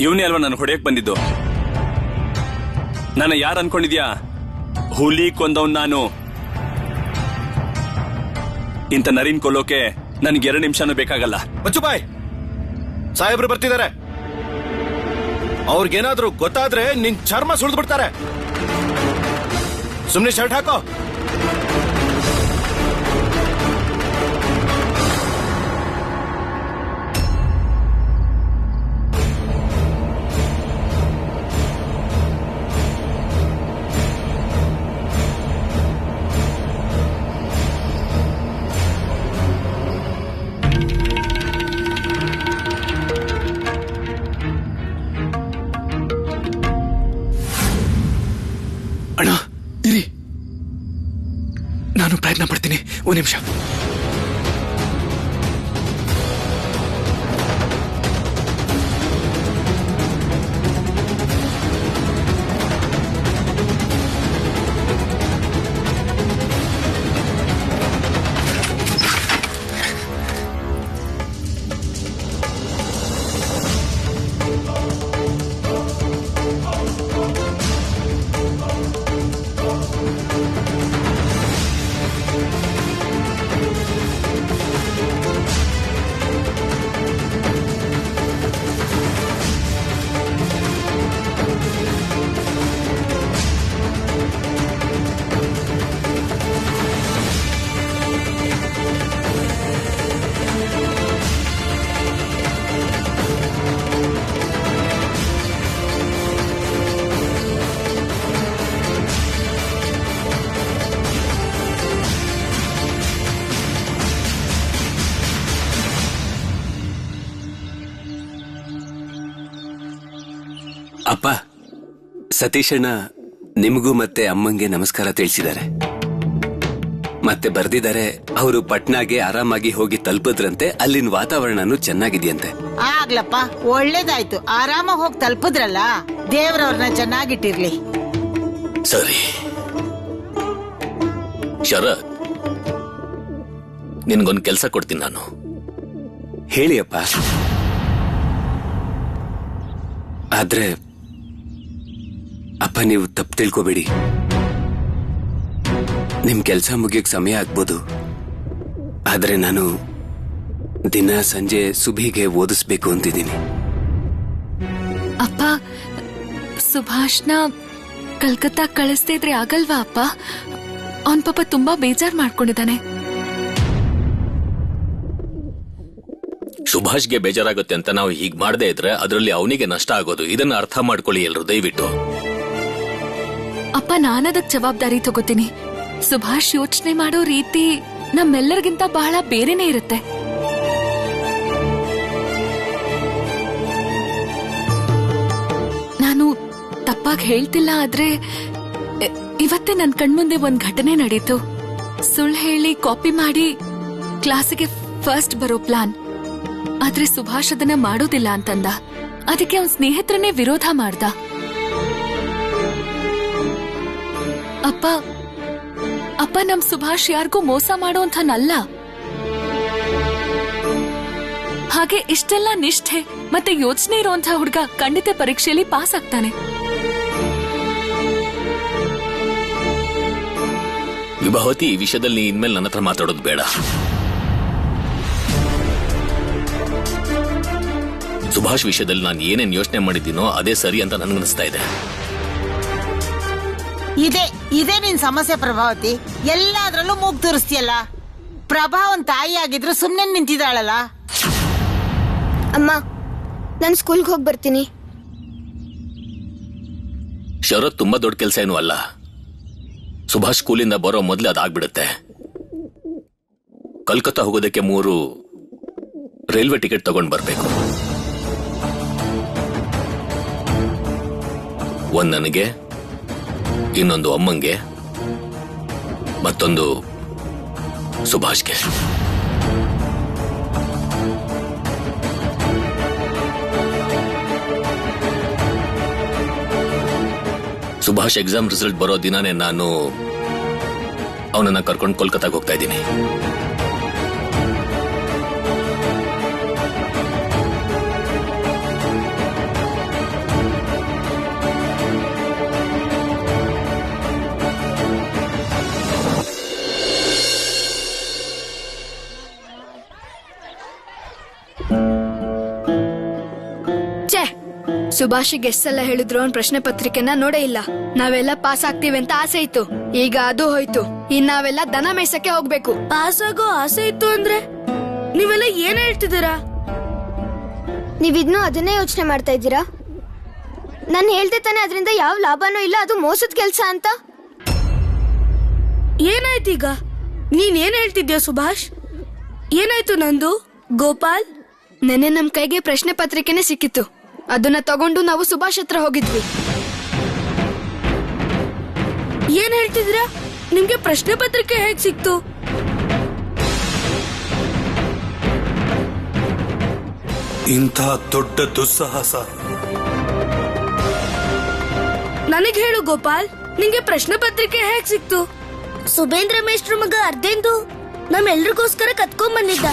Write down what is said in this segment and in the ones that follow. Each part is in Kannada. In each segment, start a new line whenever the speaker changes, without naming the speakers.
ಇವನೇ ಅಲ್ವಾ ನಾನು ಹೊಡೆಯಕ್ ಬಂದಿದ್ದು. ನನ್ನ ಯಾರು ಅನ್ಕೊಂಡಿದ್ಯಾ? ಹುಲಿ ಕೊಂದವನ್ ನಾನು. ಇಂಥ ನರಿನ್ ಕೊಲ್ಲೋಕೆ ನನ್ಗೆ 2 ನಿಮಿಷನೂ ಬೇಕಾಗಲ್ಲ.
ಬಚ್ಚುಬಾಯ್, ಸಾಹೇಬ್ರು ಬರ್ತಿದ್ದಾರೆ. ಅವ್ರಿಗೇನಾದ್ರೂ ಗೊತ್ತಾದ್ರೆ ನಿನ್ ಚರ್ಮ ಸುಳಿದು ಬಿಡ್ತಾರೆ. ಸುಮ್ನೆ ಶರ್ಟ್ ಹಾಕೋ.
ಅಣ್ಣ ಇರಿ, ನಾನು ಪ್ರಯತ್ನ ಪಡ್ತೀನಿ. 1 ನಿಮಿಷ.
ಅಪ್ಪ, ಸತೀಶಣ್ಣ ನಿಮಗೂ ಮತ್ತೆ ಅಮ್ಮಂಗೆ ನಮಸ್ಕಾರ ತಿಳಿಸಿದ್ದಾರೆ. ಮತ್ತೆ ಬರ್ದಿದ್ದಾರೆ, ಅವರು ಪಟ್ನಾಗೆ ಆರಾಮಾಗಿ ಹೋಗಿ ತಲುಪದ್ರಂತೆ. ಅಲ್ಲಿನ ವಾತಾವರಣನೂ ಚೆನ್ನಾಗಿದೆಯಂತೆ.
ಆಗ್ಲಪ್ಪ, ಒಳ್ಳೇದಾಯ್ತು. ಆರಾಮಾಗಿ ಹೋಗಿ ತಲುಪದ್ರಲ್ಲ. ದೇವ್ರವ್ರನ್ನ ಚೆನ್ನಾಗಿಟ್ಟಿರ್ಲಿ.
ಸರಿ ಶರತ್, ನಿನ್ಗೊಂದು ಕೆಲಸ ಕೊಡ್ತೀನಿ ನಾನು.
ಹೇಳಿ ಅಪ್ಪ. ಆದ್ರೆ ಅಪ್ಪ, ನೀವು ತಪ್ಪು ತಿಳ್ಕೊಬೇಡಿ. ನಿಮ್ ಕೆಲ್ಸ ಮುಗಿಯಕ್ ಸಮಯ ಆಗ್ಬೋದು. ಆದ್ರೆ ನಾನು ದಿನ ಸಂಜೆ ಸುಭಿಗೆ ಓದಿಸ್ಬೇಕು ಅಂತಿದ್ದೀನಿ.
ಅಪ್ಪ, ಸುಭಾಷ್ನ ಕಲ್ಕತ್ತಾ ಕಳಿಸ್ತಾ ಇದ್ರೆ ಆಗಲ್ವಾ ಅಪ್ಪ? ಅವನ್ ಪಾಪ ತುಂಬಾ ಬೇಜಾರ್ ಮಾಡ್ಕೊಂಡಿದ್ದಾನೆ.
ಸುಭಾಷ್ಗೆ ಬೇಜಾರಾಗುತ್ತೆ ಅಂತ ನಾವು ಹೀಗ್ ಮಾಡದೇ ಇದ್ರೆ ಅದರಲ್ಲಿ ಅವನಿಗೆ ನಷ್ಟ ಆಗೋದು. ಇದನ್ನ ಅರ್ಥ ಮಾಡ್ಕೊಳ್ಳಿ ಎಲ್ರು ದಯವಿಟ್ಟು.
ಅಪ್ಪ, ನಾನದಕ್ ಜವಾಬ್ದಾರಿ ತಗೋತೀನಿ. ಸುಭಾಷ್ ಯೋಚನೆ ಮಾಡೋ ರೀತಿ ನಮ್ಮೆಲ್ಲರಿಗಿಂತ ಬಹಳ ಬೇರೆನೇ ಇರುತ್ತೆ. ನಾನು ತಪ್ಪಾಗಿ ಹೇಳ್ತಿಲ್ಲ, ಆದ್ರೆ ಇವತ್ತೇ ನನ್ ಕಣ್ಮುಂದೆ ಒಂದ್ ಘಟನೆ ನಡೀತು. ಸುಳ್ಳು ಹೇಳಿ ಕಾಪಿ ಮಾಡಿ ಕ್ಲಾಸಿಗೆ ಫಸ್ಟ್ ಬರೋ ಪ್ಲಾನ್. ಆದ್ರೆ ಸುಭಾಷ್ ಅದನ್ನ ಮಾಡೋದಿಲ್ಲ ಅಂತಂದ. ಅದಕ್ಕೆ ಅವನ್ ಸ್ನೇಹಿತರನ್ನೇ ವಿರೋಧ ಮಾಡ್ದ. ಅಪ್ಪ, ಅಪ್ಪ, ನಮ್ ಸುಭಾಷ್ ಯಾರಿಗೂ ಮೋಸ ಮಾಡೋಂಥನಲ್ಲ. ಹಾಗೆ ಇಷ್ಟೆಲ್ಲ ನಿಷ್ಠೆ ಮತ್ತೆ ಯೋಚನೆ ಇರುವಂತಹ ಹುಡುಗ ಖಂಡಿತ ಪರೀಕ್ಷೆಯಲ್ಲಿ ಪಾಸ್ ಆಗ್ತಾನೆ.
ವಿಭಾವತಿ, ಈ ವಿಷಯದಲ್ಲಿ ಇನ್ಮೇಲೆ ನನ್ನ ಹತ್ರ ಮಾತಾಡೋದು ಬೇಡ. ಸುಭಾಷ್ ವಿಷಯದಲ್ಲಿ ನಾನು ಏನೇನ್ ಯೋಚನೆ ಮಾಡಿದ್ದೀನೋ ಅದೇ ಸರಿ ಅಂತ ನನ್ಗನ್ನಿಸ್ತಾ ಇದೆ.
ಇದೇ ನಿನ್ ಸಮಸ್ಯೆ ಪ್ರಭಾವತಿ. ಎಲ್ಲಾದ್ರಲ್ಲೂ ಮೂಗ್ ತೋರಿಸ್ತೀಯಲ್ಲ. ಪ್ರಭಾವನ್ ತಾಯಿ ಆಗಿದ್ರು ಸುಮ್ನೆ ನಿಂತಿದ್ದಾಳಲ್ಲ.
ಅಮ್ಮ, ನಾನು ಸ್ಕೂಲ್ಗೆ ಹೋಗಿ ಬರ್ತೀನಿ.
ಶರತ್ ತುಂಬಾ ದೊಡ್ಡ ಕೆಲಸ ಏನೂ ಅಲ್ಲ. ಸುಭಾಷ್ ಸ್ಕೂಲಿಂದ ಬರೋ ಮೊದಲೇ ಅದಾಗ್ಬಿಡುತ್ತೆ. ಕಲ್ಕತ್ತಾ ಹೋಗೋದಕ್ಕೆ 3 ರೈಲ್ವೆ ಟಿಕೆಟ್ ತಗೊಂಡ್ ಬರ್ಬೇಕು. ಒಂದ್ ನನಗೆ, ಇನ್ನೊಂದು ಅಮ್ಮಂಗೆ, ಮತ್ತೊಂದು ಸುಭಾಷ್ಗೆ. ಸುಭಾಷ್ ಎಕ್ಸಾಮ್ ರಿಸಲ್ಟ್ ಬರೋ ದಿನಾನೇ ನಾನು ಅವನನ್ನ ಕರ್ಕೊಂಡು ಕೋಲ್ಕತ್ತಾಗ ಹೋಗ್ತಾ ಇದ್ದೀನಿ.
ಸುಭಾಷಿಗೆ ಎಷ್ಟೆಲ್ಲ ಹೇಳಿದ್ರು ಅವ್ನ್ ಪ್ರಶ್ನೆ ಪತ್ರಿಕೆನ ನೋಡೇ ಇಲ್ಲ. ನಾವೆಲ್ಲ ಪಾಸ್ ಆಗ್ತೀವಿ ಅಂತ ಆಸೆ ಇತ್ತು, ಈಗ ಅದು ಹೋಯ್ತು. ಇನ್ ನಾವೆಲ್ಲ ದನ ಮೇಯ್ಸಕ್ಕೆ ಹೋಗ್ಬೇಕು.
ಪಾಸ್ ಆಗೋ ಆಸೆ ಇತ್ತು ಅಂದ್ರೆ ನೀವೆಲ್ಲ ಏನ್ ಹೇಳ್ತಿದ್ದೀರಾ?
ನೀವಿದ್ನೂ ಅದನ್ನೇ ಯೋಚನೆ ಮಾಡ್ತಾ ಇದ್ದೀರಾ? ನಾನು ಹೇಳ್ದೆ ತಾನೆ ಅದರಿಂದ ಯಾವ ಲಾಭನೂ ಇಲ್ಲ, ಅದು ಮೋಸದ ಕೆಲ್ಸ ಅಂತ.
ಏನಾಯ್ತೀಗ? ನೀನ್ ಏನ್ ಹೇಳ್ತಿದ್ಯಾ ಸುಭಾಷ್? ಏನಾಯ್ತು ನಂದು? ಗೋಪಾಲ್,
ನೆನ್ನೆ ನಮ್ ಕೈಗೆ ಪ್ರಶ್ನೆ ಪತ್ರಿಕೆನೆ ಸಿಕ್ಕಿತ್ತು. ಅದನ್ನ ತಗೊಂಡು ನಾವು ಸುಭಾಷ್ ಹತ್ರ ಹೋಗಿದ್ವಿ.
ಏನ್ ಹೇಳ್ತಿದ್ದೀರಾ? ನಿಮ್ಗೆ ಪ್ರಶ್ನೆ ಪತ್ರಿಕೆ ಹೇಗ್ ಸಿಕ್ತು?
ಇಂಥ ದೊಡ್ಡ ದುಸ್ಸಾಹಸ
ನನಗ್ ಹೇಳು ಗೋಪಾಲ್, ನಿಂಗೆ ಪ್ರಶ್ನೆ ಪತ್ರಿಕೆ ಹೇಗ್ ಸಿಕ್ತು? ಸುಬೇಂದ್ರ ಮೇಷ್ಟ್ರ ಮಗ ಅರ್ಧೇಂದು ನಮ್ಮೆಲ್ರಿಗೋಸ್ಕರ ಕತ್ಕೊಂಡ್ ಬಂದಿದ್ದ.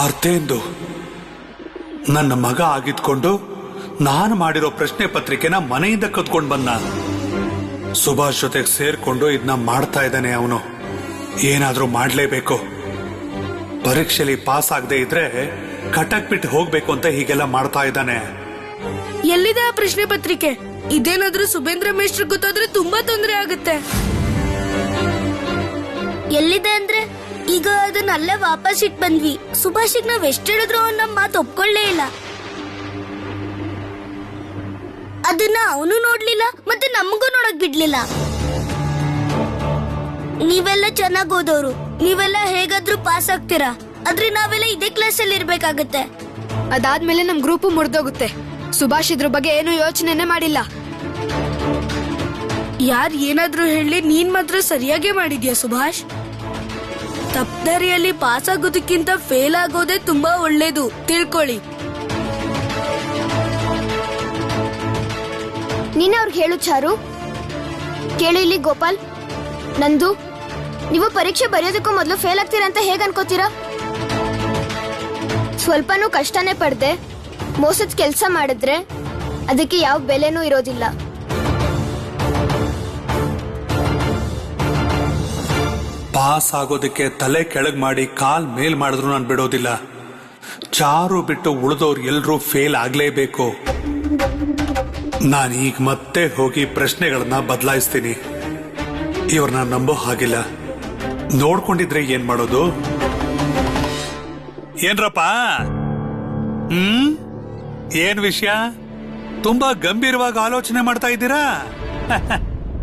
ಅರ್ಥೇಂದು ನನ್ನ ಮಗ ಆಗಿದ್ಕೊಂಡು ನಾನು ಮಾಡಿರೋ ಪ್ರಶ್ನೆ ಪತ್ರಿಕೆನ ಮನೆಯಿಂದ ಕತ್ಕೊಂಡ್ ಬಂದ. ಸುಭಾಷ್ ಜೊತೆಗೆ ಸೇರ್ಕೊಂಡು ಇದನ್ನ ಮಾಡ್ತಾ ಇದ್ದಾನೆ. ಅವನು ಏನಾದ್ರೂ ಮಾಡ್ಲೇಬೇಕು. ಪರೀಕ್ಷೆಯಲ್ಲಿ ಪಾಸ್ ಆಗದೆ ಇದ್ರೆ ಕಟಕ್ ಬಿಟ್ಟು ಹೋಗ್ಬೇಕು ಅಂತ ಹೀಗೆಲ್ಲ ಮಾಡ್ತಾ ಇದ್ದಾನೆ.
ಎಲ್ಲಿದೆ ಆ ಪ್ರಶ್ನೆ ಪತ್ರಿಕೆ? ಇದೇನಾದ್ರೂ ಸುಬೇಂದ್ರ ಮೇಷ್ಟ್ರ ಗೊತ್ತಾದ್ರೆ ತುಂಬಾ ತೊಂದರೆ ಆಗುತ್ತೆ. ಎಲ್ಲಿದೆ ಅಂದ್ರೆ ಈಗ ಅದನ್ನ ಅಲ್ಲೇ ವಾಪಸ್ ಇಟ್ ಬಂದ್ವಿ. ಸುಭಾಷಿಗ್ ನಾವ್ ಎಷ್ಟ್ ಹೇಳಿದ್ರು ಅವ್ನ್ ನಮ್ ಮಾತು ಒಪ್ಕೊಳ್ಳೇ ಇಲ್ಲ. ಅದನ್ನ ಅವನು ನೋಡ್ಲಿಲ್ಲ, ಮತ್ತೆ ನಮಗೂ ನೋಡಕ್ ಬಿಡ್ಲಿಲ್ಲ. ನೀವೆಲ್ಲ ಚೆನ್ನಾಗ್ ಓದೋರು, ನೀವೆಲ್ಲ ಹೇಗಾದ್ರೂ ಪಾಸ್ ಆಗ್ತೀರಾ, ಆದ್ರೆ ನಾವೆಲ್ಲ ಇದೇ ಕ್ಲಾಸ್ ಅಲ್ಲಿ ಇರ್ಬೇಕಾಗತ್ತೆ.
ಅದಾದ್ಮೇಲೆ ನಮ್ ಗ್ರೂಪ್ ಮುರಿದೋಗುತ್ತೆ. ಸುಭಾಷ್ ಇದ್ರ ಬಗ್ಗೆ ಏನು ಯೋಚನೆನೆ ಮಾಡಿಲ್ಲ.
ಯಾರ್ ಏನಾದ್ರೂ ಹೇಳಿ, ನೀನ್ ಮಾತ್ರ ಸರಿಯಾಗೇ ಮಾಡಿದ್ಯಾ ಸುಭಾಷ್. ತಪ್ಪದಾರಿಯಲ್ಲಿ ಪಾಸ್ ಆಗೋದಕ್ಕಿಂತ ಫೇಲ್ ಆಗೋದೇ ತುಂಬಾ ಒಳ್ಳೇದು, ತಿಳ್ಕೊಳ್ಳಿ.
ನೀನೇ ಅವ್ರಿಗೆ ಹೇಳು ಚಾರು. ಕೇಳು ಇಲ್ಲಿ ಗೋಪಾಲ್, ನಂದು, ನೀವು ಪರೀಕ್ಷೆ ಬರೆಯೋದಕ್ಕೂ ಮೊದಲು ಫೇಲ್ ಆಗ್ತೀರಾ ಅಂತ ಹೇಗ್ ಅನ್ಕೋತೀರಾ? ಸ್ವಲ್ಪನೂ ಕಷ್ಟನೇ ಪಡ್ದೆ ಮೋಸದ ಕೆಲ್ಸ ಮಾಡಿದ್ರೆ ಅದಕ್ಕೆ ಯಾವ ಬೆಲೆನೂ ಇರೋದಿಲ್ಲ.
ಪಾಸ್ ಆಗೋದಕ್ಕೆ ತಲೆ ಕೆಳಗ್ ಮಾಡಿ ಕಾಲ್ ಮೇಲ್ ಮಾಡಿದ್ರು ನಾನು ಬಿಡೋದಿಲ್ಲ. ಚಾರು ಬಿಟ್ಟು ಉಳಿದವ್ರು ಎಲ್ರೂ ಫೇಲ್ ಆಗ್ಲೇಬೇಕು. ನಾನೀಗ ಮತ್ತೆ ಹೋಗಿ ಪ್ರಶ್ನೆಗಳನ್ನ ಬದಲಾಯಿಸ್ತೀನಿ. ಇವ್ರನ್ನ ನಂಬೋ ಹಾಗಿಲ್ಲ. ನೋಡ್ಕೊಂಡಿದ್ರೆ ಏನ್ ಮಾಡೋದು? ಏನ್ರಪ್ಪ? ಏನ್ ವಿಷಯ? ತುಂಬಾ ಗಂಭೀರವಾಗಿ ಆಲೋಚನೆ ಮಾಡ್ತಾ ಇದ್ದೀರಾ?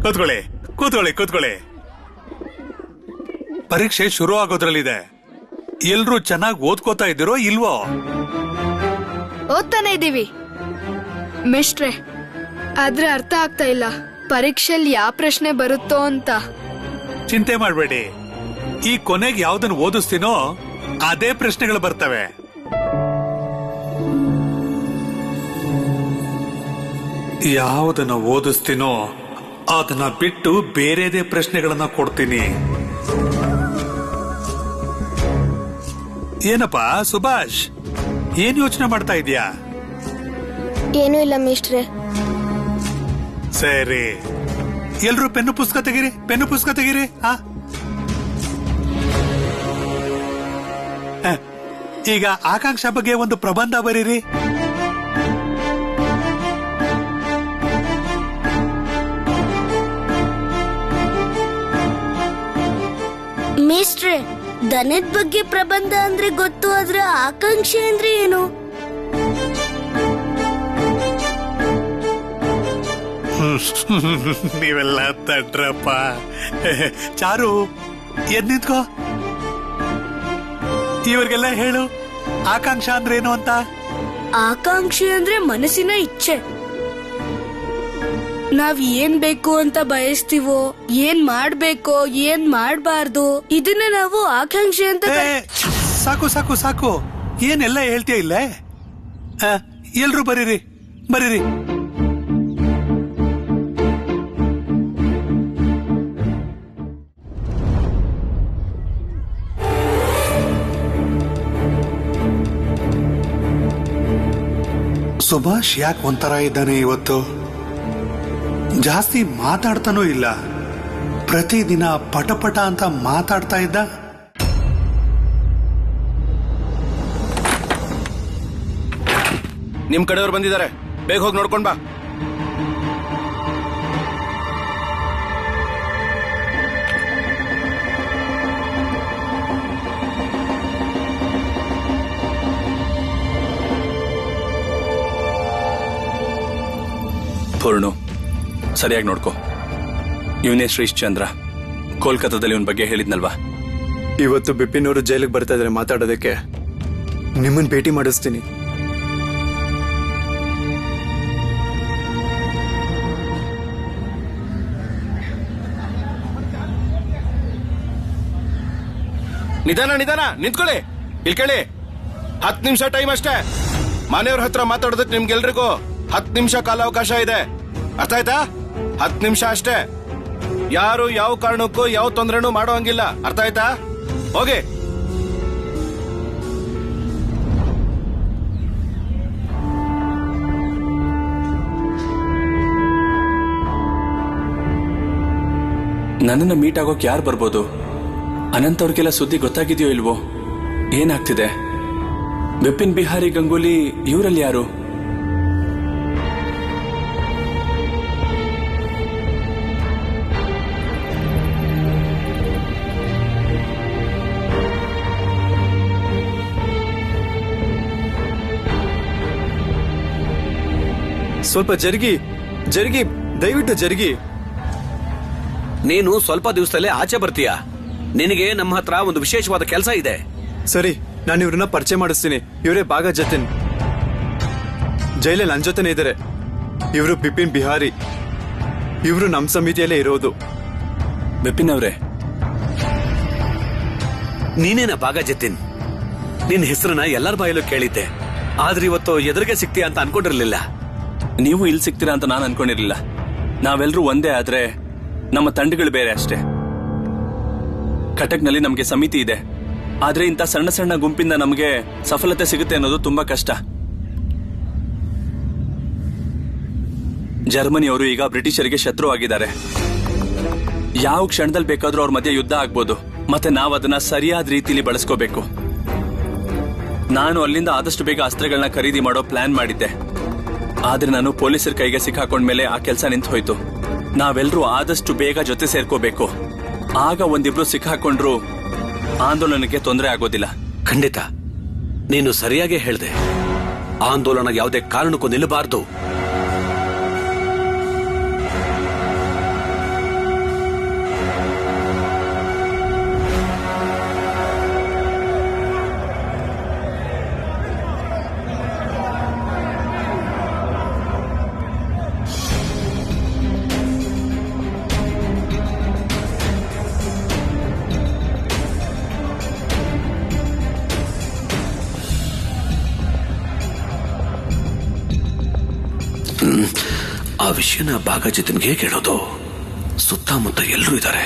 ಕೂತ್ಕೊಳ್ಳಿ ಕೂತ್ಕೊಳ್ಳಿ ಕೂತ್ಕೊಳ್ಳಿ. ಪರೀಕ್ಷೆ ಶುರು ಆಗೋದ್ರಲ್ಲಿದೆ. ಎಲ್ರೂ ಚೆನ್ನಾಗಿ ಓದ್ಕೋತಾ ಇದ್ದೀರೋ ಇಲ್ವೋ?
ಓದ್ತಾನೆ ಇದೀವಿ ಮಿಸ್ಟ್ರೆ, ಆದ್ರೆ ಅರ್ಥ ಆಗ್ತಾ ಇಲ್ಲ ಪರೀಕ್ಷೆಯಲ್ಲಿ ಯಾವ ಪ್ರಶ್ನೆ ಬರುತ್ತೋ ಅಂತ.
ಚಿಂತೆ ಮಾಡಬೇಡಿ, ಈ ಕೊನೆಗೆ ಯಾವ್ದನ್ನು ಓದಿಸ್ತೀನೋ ಅದೇ ಪ್ರಶ್ನೆಗಳು ಬರ್ತವೆ. ಯಾವುದನ್ನ ಓದಿಸ್ತೀನೋ ಅದನ್ನ ಬಿಟ್ಟು ಬೇರೆದೇ ಪ್ರಶ್ನೆಗಳನ್ನ ಕೊಡ್ತೀನಿ. ಏನಪ್ಪಾ ಸುಭಾಷ್, ಏನ್ ಯೋಚನೆ ಮಾಡ್ತಾ ಇದೀಯಾ?
ಏನೂ ಇಲ್ಲ ಮಿಸ್ಟ್ರೆ.
ಸರಿ, ಎಲ್ರೂ ಪೆನ್ನು ಪುಸ್ತಕ ತೆಗೀರಿ, ಪೆನ್ನು ಪುಸ್ತಕ ತೆಗೀರಿ. ಈಗ ಆಕಾಂಕ್ಷ ಬಗ್ಗೆ ಒಂದು ಪ್ರಬಂಧ ಬರೀರಿ.
ಮೇಷ್ಟ್ರೆ, ದನದ ಬಗ್ಗೆ ಪ್ರಬಂಧ ಅಂದ್ರೆ ಗೊತ್ತು, ಆದ್ರೆ ಆಕಾಂಕ್ಷೆ ಅಂದ್ರೆ ಏನು?
ನೀವೆಲ್ಲ ತಡ್ರಪ್ಪ. ಚಾರು, ಎದ್ ನಿಂತ್ಕೋ. ಇವ್ರಿಗೆಲ್ಲ ಹೇಳು ಆಕಾಂಕ್ಷ ಅಂದ್ರೆ ಏನು ಅಂತ.
ಆಕಾಂಕ್ಷೆ ಅಂದ್ರೆ ಮನಸ್ಸಿನ ಇಚ್ಛೆ. ನಾವ್ ಏನ್ ಬೇಕು ಅಂತ ಬಯಸ್ತೀವೋ, ಏನ್ ಮಾಡ್ಬೇಕೋ, ಏನ್ ಮಾಡ್ಬಾರ್ದು, ಇದನ್ನ ನಾವು ಆಕಾಂಕ್ಷೆ ಅಂತ
ಸಾಕು ಸಾಕು ಸಾಕು, ಏನೆಲ್ಲ ಹೇಳ್ತೀಯ ಇಲ್ಲೇ? ಎಲ್ರೂ ಬರೀರಿ ಬರೀರಿ. ಸುಭಾಷ್ ಯಾಕೆ ಒಂಥರ ಇದ್ದಾನೆ ಇವತ್ತು? ಜಾಸ್ತಿ ಮಾತಾಡ್ತಾನೂ ಇಲ್ಲ. ಪ್ರತಿದಿನ ಪಟಪಟ ಅಂತ ಮಾತಾಡ್ತಾ ಇದ್ದ.
ನಿಮ್ ಕಡೆಯವ್ರು ಬಂದಿದ್ದಾರೆ, ಬೇಗ ಹೋಗಿ ನೋಡ್ಕೊಂಡ್ ಬಾ.
ಪೂರ್ಣು, ಸರಿಯಾಗಿ ನೋಡ್ಕೋ. ಇವನೇ ಶ್ರೀಶ್ ಚಂದ್ರ, ಕೋಲ್ಕತ್ತಾದಲ್ಲಿ ಇವನ್ ಬಗ್ಗೆ ಹೇಳಿದ್ನಲ್ವಾ?
ಇವತ್ತು ಬಿಪಿನ್ ಅವರು ಜೈಲಿಗೆ ಬರ್ತಾ ಇದಾರೆ ಮಾತಾಡೋದಕ್ಕೆ. ನಿಮ್ಮನ್ ಭೇಟಿ ಮಾಡಿಸ್ತೀನಿ.
ನಿಧಾನ ನಿಧಾನ, ನಿಂತ್ಕೊಳ್ಳಿ. ಇಲ್ಲಿ ಕೇಳಿ, 10 ನಿಮಿಷ ಟೈಮ್ ಅಷ್ಟೇ. ಮನೆಯವ್ರ ಹತ್ರ ಮಾತಾಡೋದಕ್ಕೆ ನಿಮ್ಗೆಲ್ರಿಗೂ 10 ನಿಮಿಷ ಕಾಲಾವಕಾಶ ಇದೆ. ಅರ್ಥ ಆಯ್ತಾ? 10 ನಿಮಿಷ ಅಷ್ಟೇ. ಯಾರು ಯಾವ ಕಾರಣಕ್ಕೂ ಯಾವ ತೊಂದರೆನೂ ಮಾಡೋ ಹಂಗಿಲ್ಲ. ಅರ್ಥ ಆಯ್ತಾ? ಹೋಗಿ.
ನನ್ನನ್ನ ಮೀಟ್ ಆಗೋಕ್ ಯಾರು ಬರ್ಬೋದು? ಅನಂತ್ ಅವ್ರಿಗೆಲ್ಲ ಸುದ್ದಿ ಗೊತ್ತಾಗಿದೆಯೋ ಇಲ್ವೋ? ಏನಾಗ್ತಿದೆ? ಬಿಪಿನ್ ಬಿಹಾರಿ ಗಂಗೂಲಿ ಇವರಲ್ಲಿ ಯಾರು?
ಸ್ವಲ್ಪ ಜರುಗಿ ಜರುಗಿ, ದಯವಿಟ್ಟು ಜರುಗಿ.
ನೀನು ಸ್ವಲ್ಪ ದಿವಸದಲ್ಲೇ ಆಚೆ ಬರ್ತೀಯಾ? ನಿನಗೆ ನಮ್ಮ ಹತ್ರ ಒಂದು ವಿಶೇಷವಾದ ಕೆಲಸ ಇದೆ.
ಸರಿ, ನಾನು ಇವ್ರನ್ನ ಪರಿಚಯ ಮಾಡಿಸ್ತೀನಿ. ಇವರೇ ಬಾಗ ಜತಿನ್, ಜೈಲಲ್ಲಿ ನನ್ನ ಜೊತೆನೇ ಇದ್ದಾರೆ. ಇವರು ಬಿಪಿನ್ ಬಿಹಾರಿ, ಇವರು ನಮ್ಮ ಸಮಿತಿಯಲ್ಲೇ ಇರೋದು.
ಬಿಪಿನ್ ಅವರೇ,
ನೀನೇನ ಬಾಗ ಜತಿನ್? ನಿನ್ನ ಹೆಸರನ್ನ ಎಲ್ಲರ ಬಾಯಲ್ಲೂ ಕೇಳಿದ್ದೆ, ಆದ್ರೆ ಇವತ್ತು ಎದುರಿಗೆ ಸಿಗ್ತೀಯ ಅಂತ ಅನ್ಕೊಂಡಿರ್ಲಿಲ್ಲ.
ನೀವು ಇಲ್ಲಿ ಸಿಗ್ತೀರಾ ಅಂತ ನಾನು ಅನ್ಕೊಂಡಿರ್ಲಿಲ್ಲ. ನಾವೆಲ್ಲರೂ ಒಂದೇ, ಆದ್ರೆ ನಮ್ಮ ತಂಡಗಳು ಬೇರೆ ಅಷ್ಟೇ. ಕಟಕ್ನಲ್ಲಿ ನಮಗೆ ಸಮಿತಿ ಇದೆ, ಆದ್ರೆ ಇಂಥ ಸಣ್ಣ ಸಣ್ಣ ಗುಂಪಿಂದ ನಮಗೆ ಸಫಲತೆ ಸಿಗುತ್ತೆ ಅನ್ನೋದು ತುಂಬಾ ಕಷ್ಟ. ಜರ್ಮನಿಯವರು ಈಗ ಬ್ರಿಟಿಷರಿಗೆ ಶತ್ರು ಆಗಿದ್ದಾರೆ. ಯಾವ ಕ್ಷಣದಲ್ಲಿ ಬೇಕಾದ್ರೂ ಅವ್ರ ಮಧ್ಯೆ ಯುದ್ಧ ಆಗ್ಬೋದು. ಮತ್ತೆ ನಾವು ಅದನ್ನ ಸರಿಯಾದ ರೀತಿಲಿ ಬಳಸ್ಕೋಬೇಕು. ನಾನು ಅಲ್ಲಿಂದ ಆದಷ್ಟು ಬೇಗ ಅಸ್ತ್ರಗಳನ್ನ ಖರೀದಿ ಮಾಡೋ ಪ್ಲಾನ್ ಮಾಡಿದ್ದೆ, ಆದ್ರೆ ನಾನು ಪೊಲೀಸರ ಕೈಗೆ ಸಿಕ್ಕಾಕೊಂಡ್ಮೇಲೆ ಆ ಕೆಲಸ ನಿಂತು ಹೋಯ್ತು. ನಾವೆಲ್ಲರೂ ಆದಷ್ಟು ಬೇಗ ಜೊತೆ ಸೇರ್ಕೋಬೇಕು. ಆಗ ಒಂದಿಬ್ರು ಸಿಕ್ಕಾಕೊಂಡ್ರು ಆಂದೋಲನಕ್ಕೆ ತೊಂದರೆ ಆಗೋದಿಲ್ಲ.
ಖಂಡಿತ, ನೀನು ಸರಿಯಾಗಿ ಹೇಳ್ದೆ. ಆಂದೋಲನ ಯಾವುದೇ ಕಾರಣಕ್ಕೂ ನಿಲ್ಲಬಾರದು. ಆ ವಿಷಯನ ಬಾಗ ಜತಿನ್ಗೆ ಕೇಳೋದು. ಸುತ್ತಮುತ್ತ ಎಲ್ಲರೂ ಇದ್ದಾರೆ.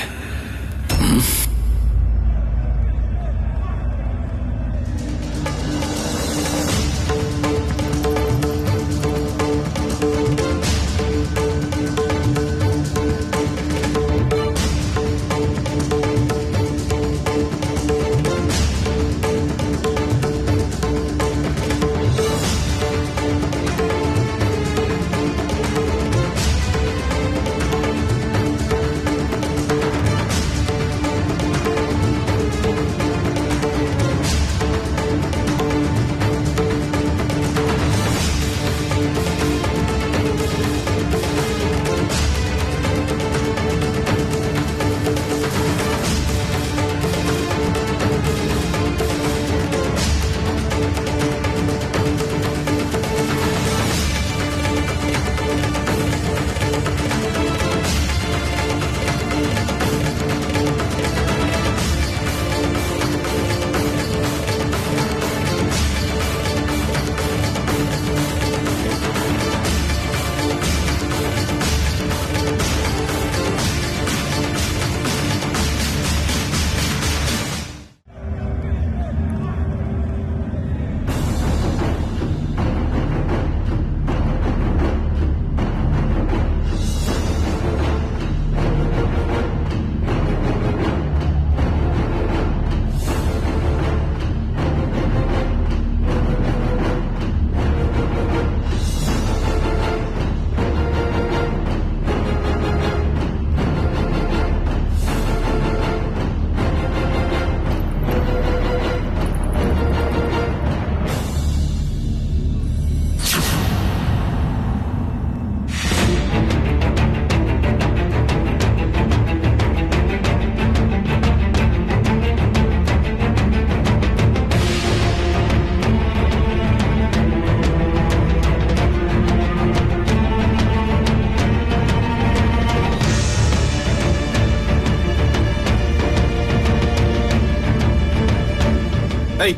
ಏಯ್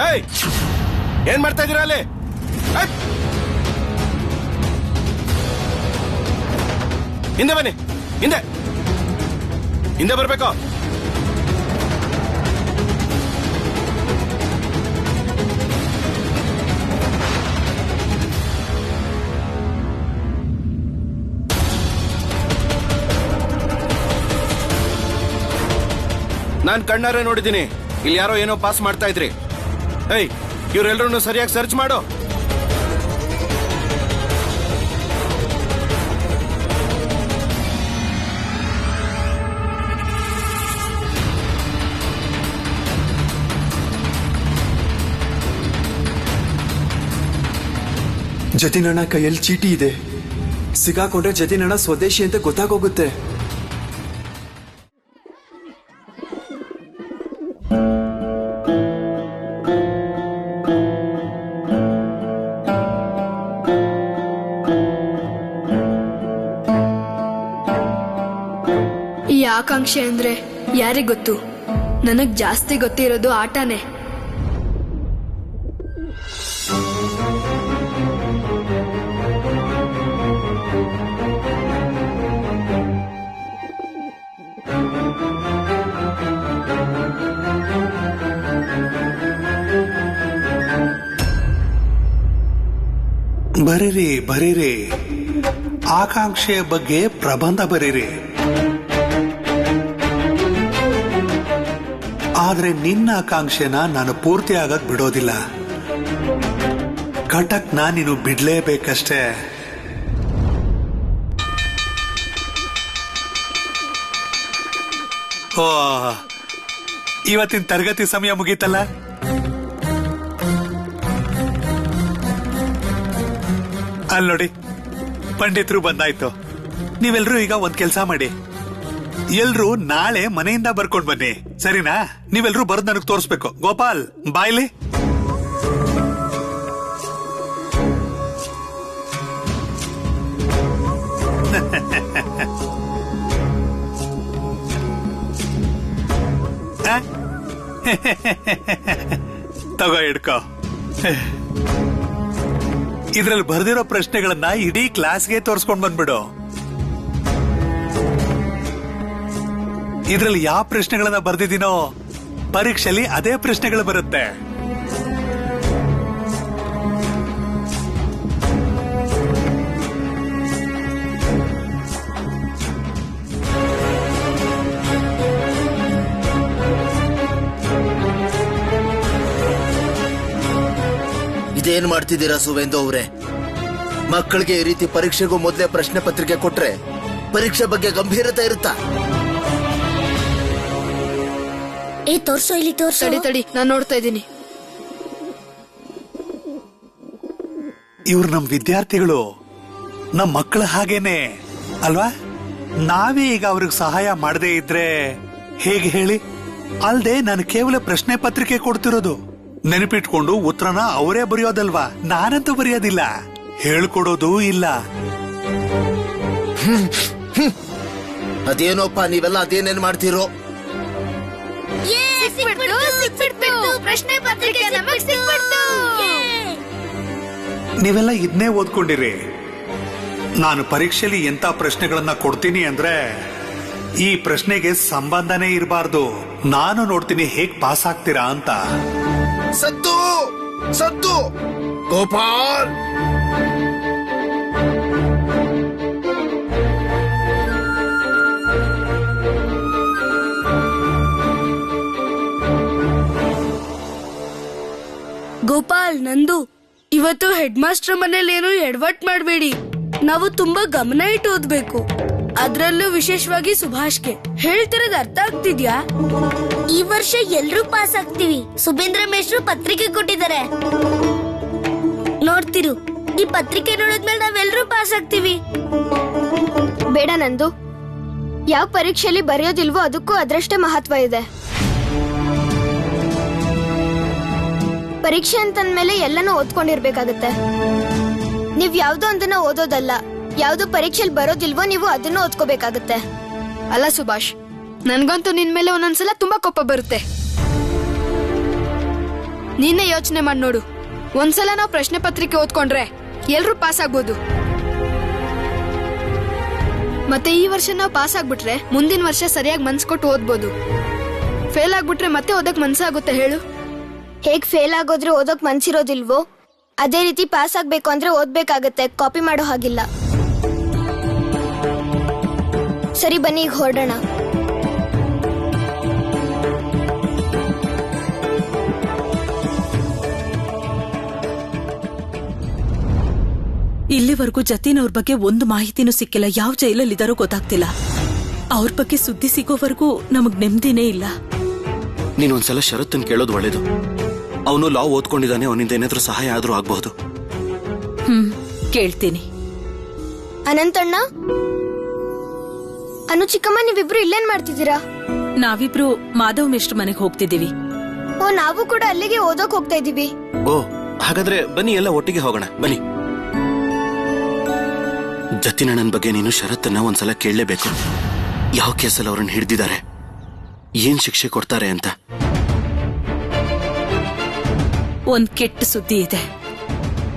ಏಯ್ ಏನ್ ಮಾಡ್ತಾ ಇದೀರ ಅಲ್ಲಿ? ಏಯ್! ಹಿಂದೆ ಬನ್ನಿ, ಹಿಂದೆ ಹಿಂದೆ ಬರ್ಬೇಕು. ನಾನ್ ಕಣ್ಣಾರೆ ನೋಡಿದ್ದೀನಿ, ಇಲ್ಲಿ ಯಾರೋ ಏನೋ ಪಾಸ್ ಮಾಡ್ತಾ ಇದ್ರಿ. ಏಯ್, ಇವ್ರೆಲ್ರೂ ಸರಿಯಾಗಿ ಸರ್ಚ್ ಮಾಡು.
ಜತಿನ್ ಅಣ್ಣ ಕೈಯಲ್ಲಿ ಚೀಟಿ ಇದೆ, ಸಿಗಾಕೊಂಡ್ರೆ ಜತಿನ್ ಅಣ್ಣ ಸ್ವದೇಶಿ ಅಂತ ಗೊತ್ತಾಗೋಗುತ್ತೆ.
ಈ ಆಕಾಂಕ್ಷೆ ಅಂದ್ರೆ ಯಾರಿಗ್ ಗೊತ್ತು? ನನಗ್ ಜಾಸ್ತಿ ಗೊತ್ತಿರೋದು ಆಟನೇ.
ಬರೀರಿ ಬರೀರಿ, ಆಕಾಂಕ್ಷೆಯ ಬಗ್ಗೆ ಪ್ರಬಂಧ ಬರೀರಿ. ಆದ್ರೆ ನಿನ್ನ ಆಕಾಂಕ್ಷೆನ ನಾನು ಪೂರ್ತಿ ಆಗಕ್ ಬಿಡೋದಿಲ್ಲ. ಕಟಕ್ನ ನೀನು ಬಿಡ್ಲೇಬೇಕಷ್ಟೇ. ಓ, ಇವತ್ತಿನ ತರಗತಿ ಸಮಯ ಮುಗೀತಲ್ಲ. ಅಲ್ಲಿ ನೋಡಿ, ಪಂಡಿತರು ಬಂದಾಯ್ತು. ನೀವೆಲ್ರೂ ಈಗ ಒಂದ್ ಕೆಲ್ಸ ಮಾಡಿ, ಎಲ್ರೂ ನಾಳೆ ಮನೆಯಿಂದ ಬರ್ಕೊಂಡ್ ಬನ್ನಿ, ಸರಿನಾ? ನೀವೆಲ್ರೂ ಬರ್ದ್ ನನಗ್ ತೋರಿಸ್ಬೇಕು. ಗೋಪಾಲ್, ಬಾಯ್ಲಿ. ತಗೋ, ಹಿಡ್ಕೋ. ಇದ್ರಲ್ಲಿ ಬರ್ದಿರೋ ಪ್ರಶ್ನೆಗಳನ್ನ ಇಡೀ ಕ್ಲಾಸ್ಗೆ ತೋರಿಸ್ಕೊಂಡ್ ಬಂದ್ಬಿಡು. ಇದ್ರಲ್ಲಿ ಯಾವ ಪ್ರಶ್ನೆಗಳನ್ನ ಬರ್ದಿದ್ದೀನೋ ಪರೀಕ್ಷೆಯಲ್ಲಿ ಅದೇ ಪ್ರಶ್ನೆಗಳು ಬರುತ್ತೆ.
ಇದೇನ್ ಮಾಡ್ತಿದ್ದೀರಾ ಸುವೇಂದು ಅವ್ರೆ? ಮಕ್ಕಳಿಗೆ ಈ ರೀತಿ ಪರೀಕ್ಷೆಗೂ ಮೊದಲೇ ಪ್ರಶ್ನೆ ಪತ್ರಿಕೆ ಕೊಟ್ರೆ ಪರೀಕ್ಷೆ ಬಗ್ಗೆ ಗಂಭೀರತೆ ಇರುತ್ತಾ?
ತೋರ್ಸೋ, ಇಲ್ಲಿ ತೋರ್ಸೋ.
ತಡಿ ತಡಿ, ನಾನ್ ನೋಡ್ತಾ ಇದ್ದೀನಿ.
ಇವ್ರು ನಮ್ ವಿದ್ಯಾರ್ಥಿಗಳು, ನಮ್ ಮಕ್ಕಳ ಹಾಗೇನೆ ಅಲ್ವಾ? ನಾವೇ ಈಗ ಅವ್ರಿಗೆ ಸಹಾಯ ಮಾಡದೇ ಇದ್ರೆ ಹೇಗೆ ಹೇಳಿ? ಅಲ್ದೆ ನಾನು ಕೇವಲ ಪ್ರಶ್ನೆ ಪತ್ರಿಕೆ ಕೊಡ್ತಿರೋದು. ನೆನಪಿಟ್ಕೊಂಡು ಉತ್ತರನ ಅವರೇ ಬರೆಯೋದಲ್ವಾ, ನಾನಂತೂ ಬರೆಯೋದಿಲ್ಲ, ಹೇಳ್ಕೊಡೋದು ಇಲ್ಲ.
ಅದೇನೋಪ್ಪ, ನೀವೆಲ್ಲ ಅದೇನೇನ್ ಮಾಡ್ತೀರೋ?
ಪ್ರಶ್ನೆ ಪತ್ರಿಕೆ ನಮಗ್ ಸಿಕ್ಬಿಡ್ತು.
ನೀವೆಲ್ಲ ಇದನ್ನೇ ಓದ್ಕೊಂಡಿರಿ. ನಾನು ಪರೀಕ್ಷೆಯಲ್ಲಿ ಎಂತ ಪ್ರಶ್ನೆಗಳನ್ನ ಕೊಡ್ತೀನಿ ಅಂದ್ರೆ ಈ ಪ್ರಶ್ನೆಗೆ ಸಂಬಂಧನೇ ಇರಬಾರ್ದು. ನಾನು ನೋಡ್ತೀನಿ ಹೇಗ್ ಪಾಸ್ ಆಗ್ತೀರಾ ಅಂತ.
ಸತ್ತು ಸತ್ತು ಗೋಪಾಲ್,
ಗೋಪಾಲ್, ನಂದು ಇವತ್ತು ಹೆಡ್ ಮಾಸ್ಟರ್ ಮನೇಲಿ ಏನು ಎಡವಟ್ ಮಾಡಬೇಡಿ. ನಾವು ತುಂಬಾ ಗಮನ ಇಟ್ಟು ಓದ್ಬೇಕು, ಅದ್ರಲ್ಲೂ ವಿಶೇಷವಾಗಿ ಸುಭಾಷ್ಗೆ. ಹೇಳ್ತಿರೋದು ಅರ್ಥ ಆಗ್ತಿದ್ಯಾ?
ಈ ವರ್ಷ ಎಲ್ರೂ ಪಾಸ್ ಆಗ್ತೀವಿ. ಸುಬೇಂದ್ರ ಮೇಷ್ಟ್ರು ಪತ್ರಿಕೆ ಕೊಟ್ಟಿದ್ದಾರೆ,
ನೋಡ್ತಿರು. ಈ ಪತ್ರಿಕೆ ನೋಡಿದ್ಮೇಲೆ ನಾವೆಲ್ಲರೂ ಪಾಸ್ ಆಗ್ತೀವಿ.
ಬೇಡ ನಂದು, ಯಾವ ಪರೀಕ್ಷೆಯಲ್ಲಿ ಬರೆಯೋದಿಲ್ವೋ ಅದಕ್ಕೂ ಅದರಷ್ಟೇ ಮಹತ್ವ ಇದೆ. ಪರೀಕ್ಷೆ ಅಂತಂದ್ಮೇಲೆ ಎಲ್ಲನೂ ಓದ್ಕೊಂಡಿರ್ಬೇಕಾಗತ್ತೆ. ನೀವ್ ಯಾವ್ದೋ ಒಂದನ್ನ ಓದೋದಲ್ಲ, ಯಾವ್ದು ಪರೀಕ್ಷೆಯಲ್ಲಿ ಬರೋದಿಲ್ವೋ ನೀವು ಅದನ್ನು ಓದ್ಕೋಬೇಕಾಗತ್ತೆ.
ಅಲ್ಲ ಸುಭಾಷ್, ನನ್ಗಂತೂ ನಿನ್ ಮೇಲೆ ಒಂದೊಂದ್ಸಲ ತುಂಬಾ ಕೋಪ ಬರುತ್ತೆ. ನೀನೇ ಯೋಚನೆ ಮಾಡಿ ನೋಡು. ಒಂದ್ಸಲ ನಾವು ಪ್ರಶ್ನೆ ಪತ್ರಿಕೆ ಓದ್ಕೊಂಡ್ರೆ ಎಲ್ರೂ ಪಾಸ್ ಆಗ್ಬೋದು. ಮತ್ತೆ ಈ ವರ್ಷ ನಾವು ಪಾಸ್ ಆಗ್ಬಿಟ್ರೆ ಮುಂದಿನ ವರ್ಷ ಸರಿಯಾಗಿ ಮನ್ಸ್ ಕೊಟ್ಟು ಓದ್ಬೋದು. ಫೇಲ್ ಆಗ್ಬಿಟ್ರೆ ಮತ್ತೆ ಓದಕ್ ಮನ್ಸಾಗುತ್ತೆ ಹೇಳು?
ಹೇಗ್ ಫೇಲ್ ಆಗೋದ್ರೆ ಓದೋಕ್ ಮನ್ಸಿರೋದಿಲ್ವೋ ಅದೇ ರೀತಿ ಪಾಸ್ ಆಗ್ಬೇಕು ಅಂದ್ರೆ ಓದ್ಬೇಕಾಗತ್ತೆ, ಕಾಪಿ ಮಾಡೋ ಹಾಗಿಲ್ಲ. ಸರಿ ಬನ್ನಿ ಈಗ ಹೊರಡೋಣ.
ಇಲ್ಲಿವರೆಗೂ ಜತೀನ್ ಅವ್ರ ಬಗ್ಗೆ ಒಂದು ಮಾಹಿತಿನೂ ಸಿಕ್ಕಿಲ್ಲ. ಯಾವ ಜೈಲಲ್ಲಿದ್ದಾರೋ ಗೊತ್ತಾಗ್ತಿಲ್ಲ. ಅವ್ರ ಬಗ್ಗೆ ಸುದ್ದಿ ಸಿಗೋವರೆಗೂ ನಮಗ್ ನೆಮ್ಮದಿನೇ ಇಲ್ಲ.
ನೀನೊಂದ್ಸಲ ಶರತ್ತನ್ ಕೇಳೋದು ಒಳ್ಳೇದು. ಅವನು ಲಾ ಓದ್ಕೊಂಡಿದ್ದಾನೆ, ಅವನಿಂದ ಏನಾದ್ರೂ ಸಹಾಯ ಆದ್ರೂ ಆಗ್ಬಹುದು.
ಕೇಳ್ತೀನಿ.
ಅನಂತಣ್ಣ, ಅನು ಚಿಕ್ಕಮ್ಮ, ನೀವಿಬ್ರು ಇಲ್ಲೇನ್ ಮಾಡ್ತಿದ್ದೀರಾ?
ನಾವಿಬ್ರು ಮಾಧವ್ ಮಿಶ್ರ ಮನೆಗೆ ಹೋಗ್ತಿದ್ದೀವಿ.
ಓ, ನಾವು ಕೂಡ ಅಲ್ಲಿಗೆ ಓದೋಕ್ ಹೋಗ್ತಾ ಇದೀವಿ.
ಓ, ಹಾಗಾದ್ರೆ ಬನ್ನಿ ಎಲ್ಲ ಒಟ್ಟಿಗೆ ಹೋಗೋಣ. ಬನ್ನಿ. ಜತಿನಣ್ಣನ ಬಗ್ಗೆ ನೀನು ಶರತ್ತನ್ನ ಒಂದ್ಸಲ ಕೇಳಲೇಬೇಕು. ಯಾವ ಕೇಸಲ್ಲಿ ಅವ್ರನ್ನ ಹಿಡ್ದಿದ್ದಾರೆ, ಏನ್ ಶಿಕ್ಷೆ ಕೊಡ್ತಾರೆ ಅಂತ.
ಒಂದ್ ಕೆಟ್ಟ ಸುದ್ದಿ ಇದೆ.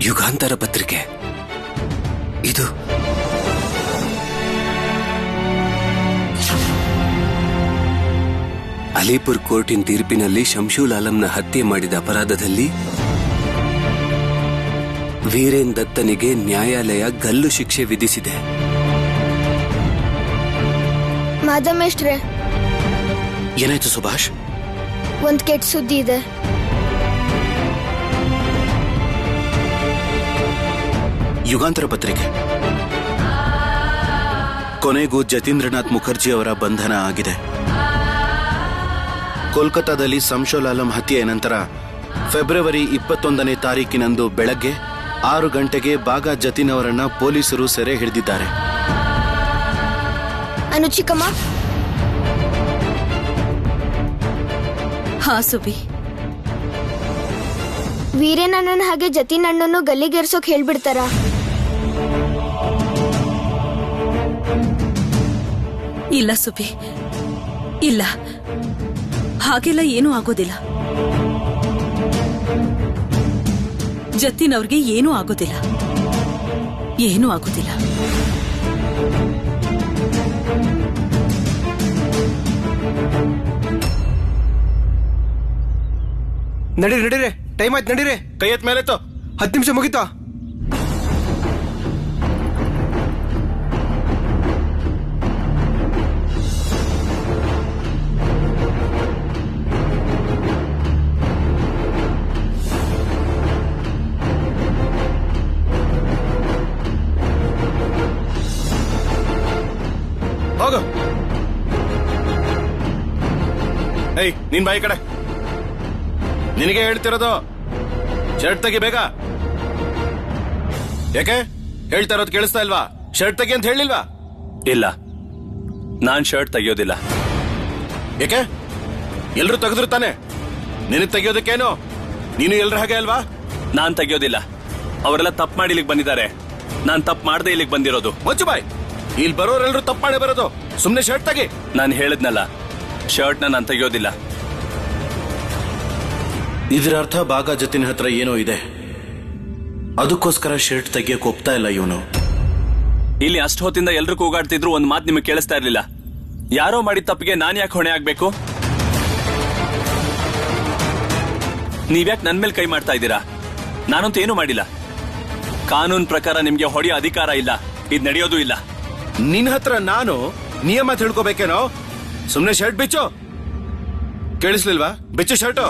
ಯುಗಾಂತರ ಪತ್ರಿಕೆ ಇದು ಅಲಿಪುರ್ ಕೋರ್ಟಿನ ತೀರ್ಪಿನಲ್ಲಿ ಶಂಶುಲ್ ಆಲಂನ ಹತ್ಯೆ ಮಾಡಿದ ಅಪರಾಧದಲ್ಲಿ ವೀರೇನ್ ದತ್ತನಿಗೆ ನ್ಯಾಯಾಲಯ ಗಲ್ಲು ಶಿಕ್ಷೆ ವಿಧಿಸಿದೆ.
ಮಾಧಮೇಶ್ರೆ,
ಏನಾಯ್ತು ಸುಭಾಷ್?
ಒಂದ್ ಕೆಟ್ಟ ಸುದ್ದಿ ಇದೆ.
ಯುಗಾಂತರ ಪತ್ರಿಕೆ. ಕೊನೆಗೂ ಜತೀಂದ್ರನಾಥ್ ಮುಖರ್ಜಿ ಅವರ ಬಂಧನ ಆಗಿದೆ. ಕೋಲ್ಕತ್ತಾದಲ್ಲಿ ಶಂಶುಲ್ ಆಲಂ ಹತ್ಯೆಯ ನಂತರ ಫೆಬ್ರವರಿ 21ನೇ ತಾರೀಕಿನಂದು ಬೆಳಗ್ಗೆ 6 ಗಂಟೆಗೆ ಬಾಗಾ ಜತೀನ್ ಅವರನ್ನ ಪೊಲೀಸರು ಸೆರೆ ಹಿಡಿದಿದ್ದಾರೆ.
ಅನು ಚಿಕ್ಕಮ್ಮ.
ಹಾ ಸುಬಿ.
ವೀರೇನಣ್ಣನ ಹಾಗೆ ಜತೀನ್ ಅಣ್ಣನ್ನು ಗಲ್ಲಿಗೇರ್ಸೋಕ್ ಹೇಳ್ಬಿಡ್ತಾರ?
ಇಲ್ಲ ಸುಬಿ, ಇಲ್ಲ, ಹಾಗೆಲ್ಲ ಏನೂ ಆಗೋದಿಲ್ಲ. ಜತೀನ್ ಅವ್ರಿಗೆ ಏನೂ ಆಗೋದಿಲ್ಲ, ಏನೂ ಆಗೋದಿಲ್ಲ.
ನಡೀರಿ, ಟೈಮ್ ಆಯ್ತು, ನಡೀರಿ. ಕೈ ಎತ್ ಮೇಲೆ 10 ನಿಮಿಷ ಮುಗಿತಾ? ಹೋಗು. ಏಯ್, ನೀನ್ ಬಾಯಿ ಕಡೆ. ನಿನಗೆ ಹೇಳ್ತಿರೋದು, ಶರ್ಟ್ ತೆಗಿ ಬೇಗ. ಯಾಕೆ ಹೇಳ್ತಾ ಇರೋದು ಕೇಳಿಸ್ತಾ ಇಲ್ವಾ? ಶರ್ಟ್ ತೆಗಿ ಅಂತ ಹೇಳಿಲ್ವಾ?
ಇಲ್ಲ, ನಾನ್ ಶರ್ಟ್ ತೆಗಿಯೋದಿಲ್ಲ.
ಯಾಕೆ? ಎಲ್ರು ತೆಗೆದ್ರು ತಾನೆ, ನಿನಗ್ ತೆಗಿಯೋದಕ್ಕೇನು? ನೀನು ಎಲ್ರ ಹಾಗೆ ಅಲ್ವಾ?
ನಾನ್ ತೆಗಿಯೋದಿಲ್ಲ. ಅವರೆಲ್ಲ ತಪ್ಪು ಮಾಡಿ ಇಲ್ಲಿಗೆ ಬಂದಿದ್ದಾರೆ. ನಾನ್ ತಪ್ಪು ಮಾಡದೆ ಇಲ್ಲಿಗೆ ಬಂದಿರೋದು.
ಮುಚ್ಚು ಬಾಯ್. ಇಲ್ಲಿ ಬರೋರೆಲ್ರು ತಪ್ಪು ಮಾಡೇ ಬರೋದು. ಸುಮ್ನೆ ಶರ್ಟ್ ತೆಗಿ.
ನಾನು ಹೇಳಿದ್ನಲ್ಲ, ಶರ್ಟ್ ನಾನ್ ತೆಗಿಯೋದಿಲ್ಲ.
ಇದರ ಅರ್ಥ ಬಾಗಾ ಜತಿನ್ ಹತ್ರ ಏನೋ ಇದೆ, ಅದಕ್ಕೋಸ್ಕರ ಶರ್ಟ್ ತೆಗಿಯಕ್ ಒಪ್ತಾ ಇಲ್ಲ ಇವನು.
ಇಲ್ಲಿ ಅಷ್ಟು ಹೊತ್ತಿಂದ ಎಲ್ರು ಕೂಗಾಡ್ತಿದ್ರು, ಒಂದ್ ಮಾತು ನಿಮಗೆ ಕೇಳಿಸ್ತಾ ಇರ್ಲಿಲ್ಲ. ಯಾರೋ ಮಾಡಿದ ತಪ್ಪಿಗೆ ನಾನ್ ಯಾಕೆ ಹೊಣೆ ಆಗ್ಬೇಕು? ನೀವ್ಯಾಕೆ ನನ್ ಮೇಲೆ ಕೈ ಮಾಡ್ತಾ ಇದ್ದೀರಾ? ನಾನಂತೂ ಏನೂ ಮಾಡಿಲ್ಲ. ಕಾನೂನ್ ಪ್ರಕಾರ ನಿಮ್ಗೆ ಹೊಡೆಯೋ ಅಧಿಕಾರ ಇಲ್ಲ, ಇದ್ ನಡೆಯೋದು ಇಲ್ಲ.
ನಿನ್ ಹತ್ರ ನಾನು ನಿಯಮ ತಿಳ್ಕೊಬೇಕೇನೋ? ಸುಮ್ನೆ ಶರ್ಟ್ ಬಿಚ್ಚು. ಕೇಳಿಸ್ಲಿಲ್ವಾ? ಬಿಚ್ಚು ಶರ್ಟು.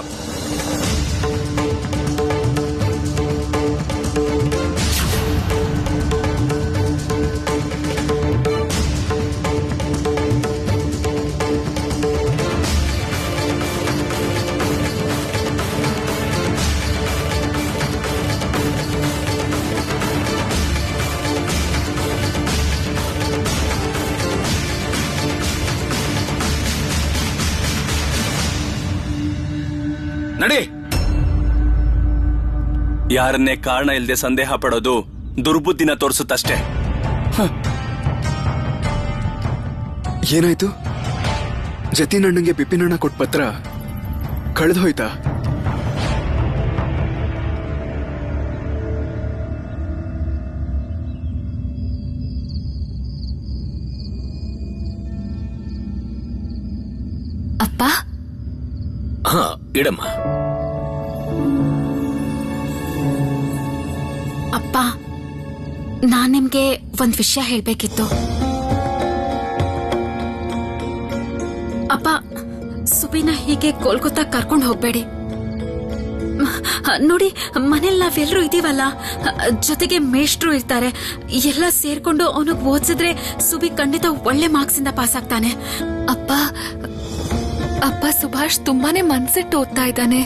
ನಡಿ.
ಯಾರನ್ನೇ ಕಾರಣ ಇಲ್ಲದೆ ಸಂದೇಹ ಪಡೋದು ದುರ್ಬುದ್ಧಿನ ತೋರಿಸುತ್ತಷ್ಟೇ.
ಏನಾಯ್ತು? ಜತೀನ್ ಅಣ್ಣಂಗೆ ಬಿಪಿನ್ ಅಣ್ಣ ಕೊಟ್ಟ ಪತ್ರ ಕಳೆದು ಹೋಯ್ತಾ?
ಅಪ್ಪ
ಹಾ ಇಡಮ್ಮ.
ಅಪ್ಪ, ನಾನ್ ನಿಮ್ಗೆ ಒಂದ್ ವಿಷಯ ಹೇಳ್ಬೇಕಿತ್ತು. ಅಪ್ಪ, ಸುಬಿನ ಹೀಗೆ ಕೋಲ್ಕತ್ತಾ ಕರ್ಕೊಂಡು ಹೋಗ್ಬೇಡಿ. ನೋಡಿ, ಮನೇಲಿ ನಾವೆಲ್ಲರೂ ಇದೀವಲ್ಲ, ಜೊತೆಗೆ ಮೇಷ್ಟ್ರು ಇರ್ತಾರೆ. ಎಲ್ಲ ಸೇರ್ಕೊಂಡು ಅವನಿಗೆ ಓದಿಸಿದ್ರೆ ಸುಬಿ ಖಂಡಿತ ಒಳ್ಳೆ ಮಾರ್ಕ್ಸ್ ಇಂದ ಪಾಸ್ ಆಗ್ತಾನೆ.
ಅಪ್ಪ ಅಪ್ಪ ಸುಭಾಷ್ ತುಂಬಾನೇ ಮನ್ಸಿಟ್ಟು ಓದ್ತಾ ಇದ್ದಾನೆ.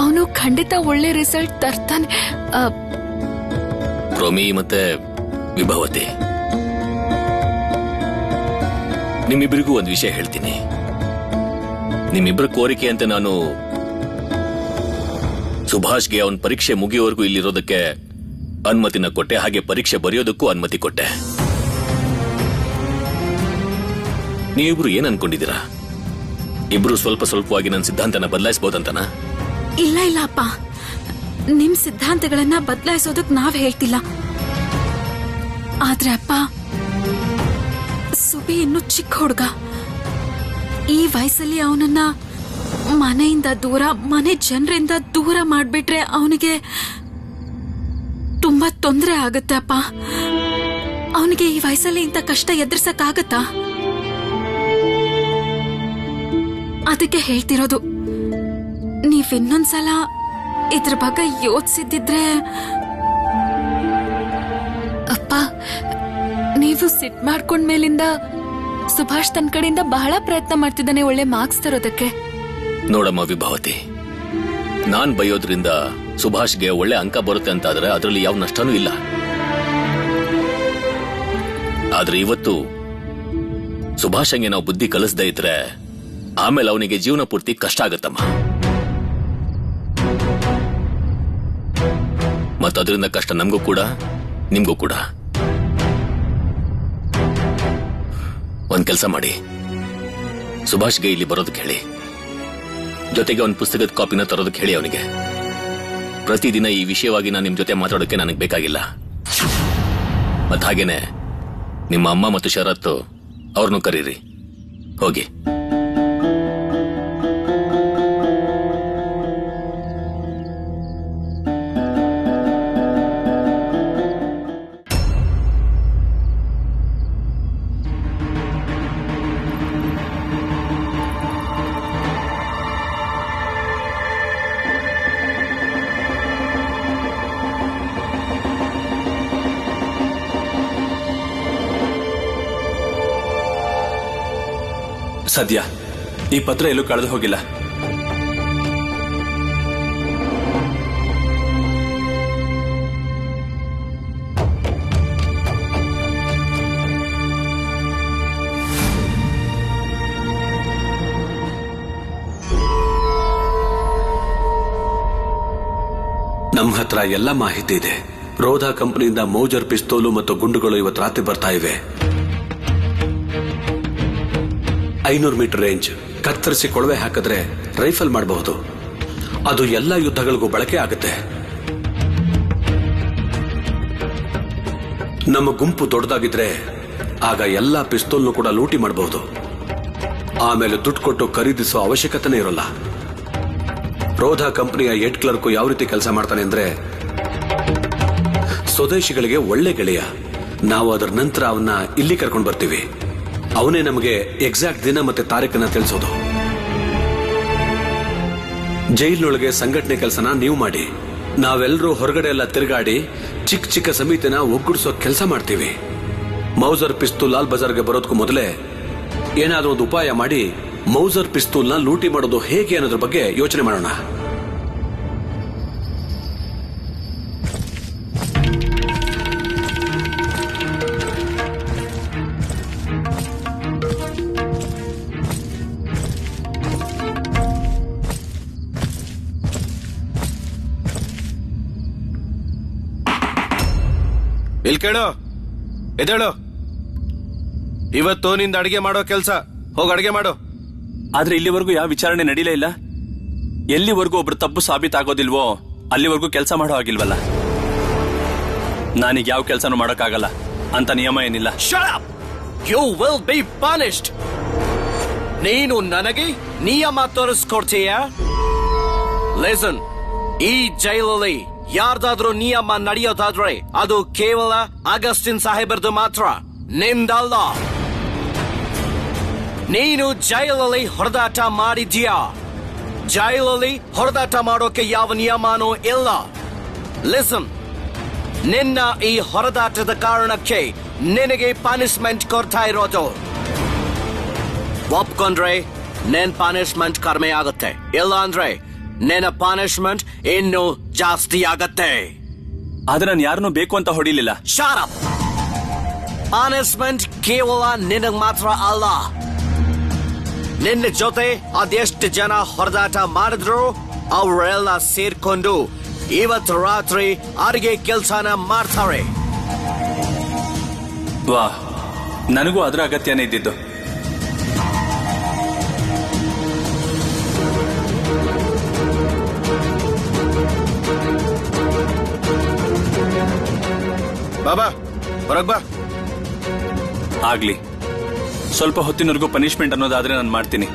ಅವನು ಖಂಡಿತ ಒಳ್ಳೆ ರಿಸಲ್ಟ್ ತರ್ತಾನೆ.
ರೋಮಿ ಮತ್ತೆ ವಿಭಾವತಿ, ನಿಮ್ಮಿಬ್ಬರಿಗೂ ಒಂದು ವಿಷಯ ಹೇಳ್ತೀನಿ. ನಿಮ್ಮಿಬ್ಬರ ಕೋರಿಕೆ ಅಂತ ನಾನು ಸುಭಾಷ್ಗೆ ಅವನ ಪರೀಕ್ಷೆ ಮುಗಿಯೋವರೆಗೂ ಇಲ್ಲಿರೋದಕ್ಕೆ ಅನುಮತಿನ ಕೊಟ್ಟೆ, ಹಾಗೆ ಪರೀಕ್ಷೆ ಬರೆಯೋದಕ್ಕೂ ಅನುಮತಿ ಕೊಟ್ಟೆ. ನೀವಿಬ್ರು ಏನ್ ಅನ್ಕೊಂಡಿದ್ದೀರಾ? ಇಬ್ರು ಸ್ವಲ್ಪ ಸ್ವಲ್ಪವಾಗಿ ನನ್ನ ಸಿದ್ಧಾಂತನ ಬದಲಾಯಿಸಬಹುದಂತನಾ?
ಇಲ್ಲ ಇಲ್ಲ ಅಪ್ಪ, ನಿಮ್ ಸಿದ್ಧಾಂತಗಳನ್ನ ಬದಲಾಯಿಸೋದಕ್ ನಾವ್ ಹೇಳ್ತಿಲ್ಲ. ಆದ್ರೆ ಅಪ್ಪ, ಸುಬಿ ಇನ್ನು ಚಿಕ್ಕ ಹುಡುಗ. ಈ ವಯಸ್ಸಲ್ಲಿ ಅವನನ್ನ ಮನೆಯಿಂದ ದೂರ, ಮನೆ ಜನರಿಂದ ದೂರ ಮಾಡ್ಬಿಟ್ರೆ ಅವನಿಗೆ ತುಂಬಾ ತೊಂದರೆ ಆಗುತ್ತೆ ಅಪ್ಪ. ಅವನಿಗೆ ಈ ವಯಸ್ಸಲ್ಲಿ ಇಂಥ ಕಷ್ಟ ಎದುರಿಸಕ್ಕಾಗತ್ತಾ? ಅದಕ್ಕೆ ಹೇಳ್ತಿರೋದು, ನೀವ್ ಇನ್ನೊಂದ್ಸಲ ಇದ್ರ ಬಗ್ಗೆ ಯೋಚಿಸಿದ್ರೆ.
ಅಪ್ಪ, ನೀವು ಸಿಟ್ ಮಾಡ್ಕೊಂಡ್ಮೇಲಿಂದ ಸುಭಾಷ್ ತನ್ನ ಕಡೆಯಿಂದ ಬಹಳ ಪ್ರಯತ್ನ ಮಾಡ್ತಿದ್ದಾನೆ ಒಳ್ಳೆ ಮಾರ್ಕ್ಸ್ ತರೋದಕ್ಕೆ.
ನೋಡಮ್ಮ ವಿಭಾವತಿ, ನಾನ್ ಬೈಯೋದ್ರಿಂದ ಸುಭಾಷ್ಗೆ ಒಳ್ಳೆ ಅಂಕ ಬರುತ್ತೆ ಅಂತ ಆದ್ರೆ ಅದರಲ್ಲಿ ಯಾವ ನಷ್ಟನೂ ಇಲ್ಲ. ಆದ್ರೆ ಇವತ್ತು ಸುಭಾಷಂಗೆ ನಾವು ಬುದ್ಧಿ ಕಲಿಸದೇ ಇದ್ರೆ ಆಮೇಲೆ ಅವನಿಗೆ ಜೀವನ ಪೂರ್ತಿ ಕಷ್ಟ ಆಗತ್ತಮ್ಮ. ಮತ್ತದ್ರಿಂದ ಕಷ್ಟ ನಮಗೂ ಕೂಡ ನಿಮ್ಗೂ ಕೂಡ. ಒಂದ್ ಕೆಲಸ ಮಾಡಿ, ಸುಭಾಷ್ಗೆ ಇಲ್ಲಿ ಬರೋದಕ್ಕೆ ಹೇಳಿ, ಜೊತೆಗೆ ಒಂದು ಪುಸ್ತಕದ ಕಾಪಿನ ತರೋದಕ್ಕೆ ಹೇಳಿ ಅವನಿಗೆ. ಪ್ರತಿದಿನ ಈ ವಿಷಯವಾಗಿ ನಾನು ನಿಮ್ ಜೊತೆ ಮಾತಾಡೋಕೆ ನನಗೆ ಬೇಕಾಗಿಲ್ಲ. ಮತ್ ಹಾಗೇನೆ ನಿಮ್ಮ ಅಮ್ಮ ಮತ್ತು ಶರತ್ ಅವ್ರನ್ನು ಕರೀರಿ. ಹೋಗಿ.
ಸದ್ಯ ಈ ಪತ್ರ ಎಲ್ಲೂ ಕಳೆದು ಹೋಗಿಲ್ಲ.
ನಮ್ಮ ಹತ್ರ ಎಲ್ಲ ಮಾಹಿತಿ ಇದೆ. ರೋಧಾ ಕಂಪನಿಯಿಂದ ಮೌಜರ್ ಪಿಸ್ತೂಲು ಮತ್ತು ಗುಂಡುಗಳು ಇವತ್ತು ರಾತ್ರಿ ಬರ್ತಾ ಇವೆ. 500 ಮೀಟರ್ ರೇಂಜ್, ಕತ್ತರಿಸಿ ಕೊಳವೆ ಹಾಕಿದ್ರೆ ರೈಫಲ್ ಮಾಡಬಹುದು. ಅದು ಎಲ್ಲ ಯುದ್ಧಗಳಿಗೂ ಬಳಕೆ ಆಗುತ್ತೆ. ನಮ್ಮ ಗುಂಪು ದೊಡ್ಡದಾಗಿದ್ರೆ ಆಗ ಎಲ್ಲ ಪಿಸ್ತೂಲ್ನು ಕೂಡ ಲೂಟಿ ಮಾಡಬಹುದು. ಆಮೇಲೆ ದುಡ್ಡು ಕೊಟ್ಟು ಖರೀದಿಸುವ ಅವಶ್ಯಕತೆನೇ ಇರೋಲ್ಲ. ರೋಧಾ ಕಂಪನಿಯ ಹೆಡ್ ಕ್ಲರ್ಕ್ ಯಾವ ರೀತಿ ಕೆಲಸ ಮಾಡ್ತಾನೆ ಅಂದ್ರೆ, ಸ್ವದೇಶಿಗಳಿಗೆ ಒಳ್ಳೆ ಗೆಳೆಯ. ನಾವು ಅದರ ನಂತರ ಅವನ್ನ ಇಲ್ಲಿ ಕರ್ಕೊಂಡು ಬರ್ತೀವಿ. ಅವನೇ ನಮಗೆ ಎಕ್ಸಾಕ್ಟ್ ದಿನ ಮತ್ತೆ ತಾರೀಖನ್ನ ತಿಳಿಸೋದು. ಜೈಲಿನೊಳಗೆ ಸಂಘಟನೆ ಕೆಲಸನ ನೀವು ಮಾಡಿ, ನಾವೆಲ್ಲರೂ ಹೊರಗಡೆ ಎಲ್ಲ ತಿರುಗಾಡಿ ಚಿಕ್ಕ ಚಿಕ್ಕ ಸಮಿತಿನ ಒಗ್ಗೂಡಿಸೋ ಕೆಲಸ ಮಾಡ್ತೀವಿ. ಮೌಜರ್ ಪಿಸ್ತೂಲ್ ಲಾಲ್ ಬಜಾರ್ಗೆ ಬರೋದಕ್ಕೂ ಮೊದಲೇ ಏನಾದ್ರೂ ಒಂದು ಉಪಾಯ ಮಾಡಿ ಮೌಜರ್ ಪಿಸ್ತೂಲ್ನ ಲೂಟಿ ಮಾಡೋದು ಹೇಗೆ ಅನ್ನೋದ್ರ ಬಗ್ಗೆ ಯೋಚನೆ ಮಾಡೋಣ.
ಇಲ್ ಕೇಳು, ಎದ್ದೇಳು. ಇವತ್ತು ನಿಂದ ಅಡಿಗೆ ಮಾಡೋ ಕೆಲ್ಸ. ಹೋಗಿ ಅಡಿಗೆ ಮಾಡು.
ಆದ್ರೆ ಇಲ್ಲಿವರೆಗೂ ಯಾವ ವಿಚಾರಣೆ ನಡೀಲೇ ಇಲ್ಲ. ಎಲ್ಲಿವರೆಗೂ ಒಬ್ರು ತಪ್ಪು ಸಾಬೀತಾಗೋದಿಲ್ವೋ ಅಲ್ಲಿವರೆಗೂ ಕೆಲಸ ಮಾಡೋ ಆಗಿಲ್ವಲ್ಲ. ನಾನೀಗ ಯಾವ ಕೆಲಸನೂ ಮಾಡೋಕ್ಕಾಗಲ್ಲ ಅಂತ ನಿಯಮ ಏನಿಲ್ಲ.
Shut up! You will be punished! ನೀನು ನನಗೆ ನಿಯಮ ತೋರಿಸ್ಕೊಡ್ತೀಯ? ಲಿಸನ್, ಈ ಜೈಲಲ್ಲಿ ಯಾರ್ದಾದ್ರೂ ನಿಯಮ ನಡೆಯೋದಾದ್ರೆ ಅದು ಕೇವಲ ಅಗಸ್ಟಿನ್ ಸಾಹೇಬರ್ದು ಮಾತ್ರ, ನಿಂದಲ್ಲ. ನೀನು ಜೈಲಲ್ಲಿ ಹೊಡೆದಾಟ ಮಾಡಿದ್ಯಾ? ಜೈಲಲ್ಲಿ ಹೊಡೆದಾಟ ಮಾಡೋಕೆ ಯಾವ ನಿಯಮನೂ ಇಲ್ಲ. ಲಿಸನ್, ನಿನ್ನ ಈ ಹೊಡೆದಾಟದ ಕಾರಣಕ್ಕೆ ನಿನಗೆ ಪನಿಷ್ಮೆಂಟ್ ಕೊಡ್ತಾ ಇರೋದು. ಒಪ್ಕೊಂಡ್ರೆ ನಿನ್ ಪನಿಷ್ಮೆಂಟ್ ಕಡಿಮೆ ಆಗುತ್ತೆ, ಇಲ್ಲ ಅಂದ್ರೆ ನಿನ್ನ ಪನಿಷ್ಮೆಂಟ್ ಇನ್ನೂ ಜಾಸ್ತಿ ಆಗತ್ತೆ.
ಆದ್ರೆ ನಾನು ಯಾರನ್ನೂ ಬೇಕು ಅಂತ ಹೊಡಿಲಿಲ್ಲ.
ಶಾರಪ್, ಪನಿಷ್ಮೆಂಟ್ ಕೇವಲ ನಿನಗ್ ಮಾತ್ರ ಅಲ್ಲ, ನಿನ್ನ ಜೊತೆ ಅದೆಷ್ಟು ಜನ ಹೊಡೆದಾಟ ಮಾಡಿದ್ರು ಅವರೆಲ್ಲ ಸೇರ್ಕೊಂಡು ಇವತ್ತು ರಾತ್ರಿ ಅಡಿಗೆ ಕೆಲಸನ ಮಾಡ್ತಾರೆ.
ವಾ, ನನಗೂ ಅದರ ಅಗತ್ಯನೇ ಇದ್ದಿದ್ದು.
ಬಾಬಾ ಹೊರಗ್ ಬಾ.
ಆಗ್ಲಿ, ಸ್ವಲ್ಪ ಹೊತ್ತಿನವರೆಗೂ ಪನಿಷ್ಮೆಂಟ್ ಅನ್ನೋದಾದ್ರೆ ನಾನು ಮಾಡ್ತೀನಿ.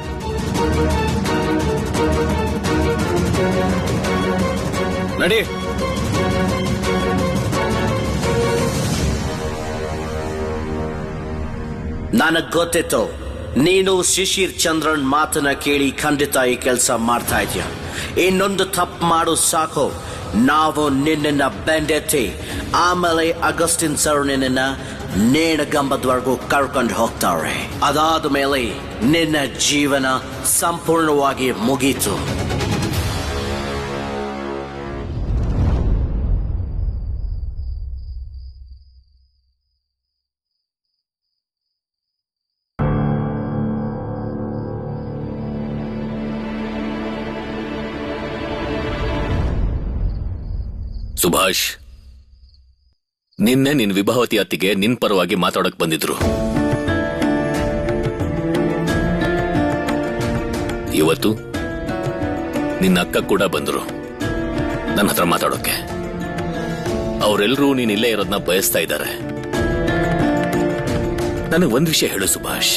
ನಡಿ.
ನನಗ್ ಗೊತ್ತಿತ್ತು ನೀನು ಶಿಶಿರ್ ಚಂದ್ರನ್ ಮಾತನ್ನ ಕೇಳಿ ಖಂಡಿತ ಈ ಕೆಲಸ ಮಾಡ್ತಾ ಇದೀಯ. ಇನ್ನೊಂದು ತಪ್ಪು ಮಾಡು ಸಾಕು, ನಾವು ನಿನ್ನ ಬೆಂಡೆತ್ತಿ ಆಮೇಲೆ ಅಗಸ್ಟಿನ್ ಸರ್ ನಿನ್ನ ನೇಣಗಂಬದವರೆಗೂ ಕರ್ಕೊಂಡು ಹೋಗ್ತಾರೆ. ಅದಾದ ಮೇಲೆ ನಿನ್ನ ಜೀವನ ಸಂಪೂರ್ಣವಾಗಿ ಮುಗೀತು.
ಸುಭಾಷ್, ನಿನ್ನೆ ನಿನ್ ವಿಭಾವತಿ ಅತ್ತಿಗೆ ನಿನ್ ಪರವಾಗಿ ಮಾತಾಡಕ್ ಬಂದಿದ್ರು. ಇವತ್ತು ನಿನ್ನ ಅಕ್ಕ ಕೂಡ ಬಂದ್ರು ನನ್ನ ಹತ್ರ ಮಾತಾಡೋಕೆ. ಅವರೆಲ್ಲರೂ ನೀನ್ ಇಲ್ಲೇ ಇರೋದನ್ನ ಬಯಸ್ತಾ ಇದ್ದಾರೆ. ನನಗೆ ಒಂದ್ ವಿಷಯ ಹೇಳು ಸುಭಾಷ್,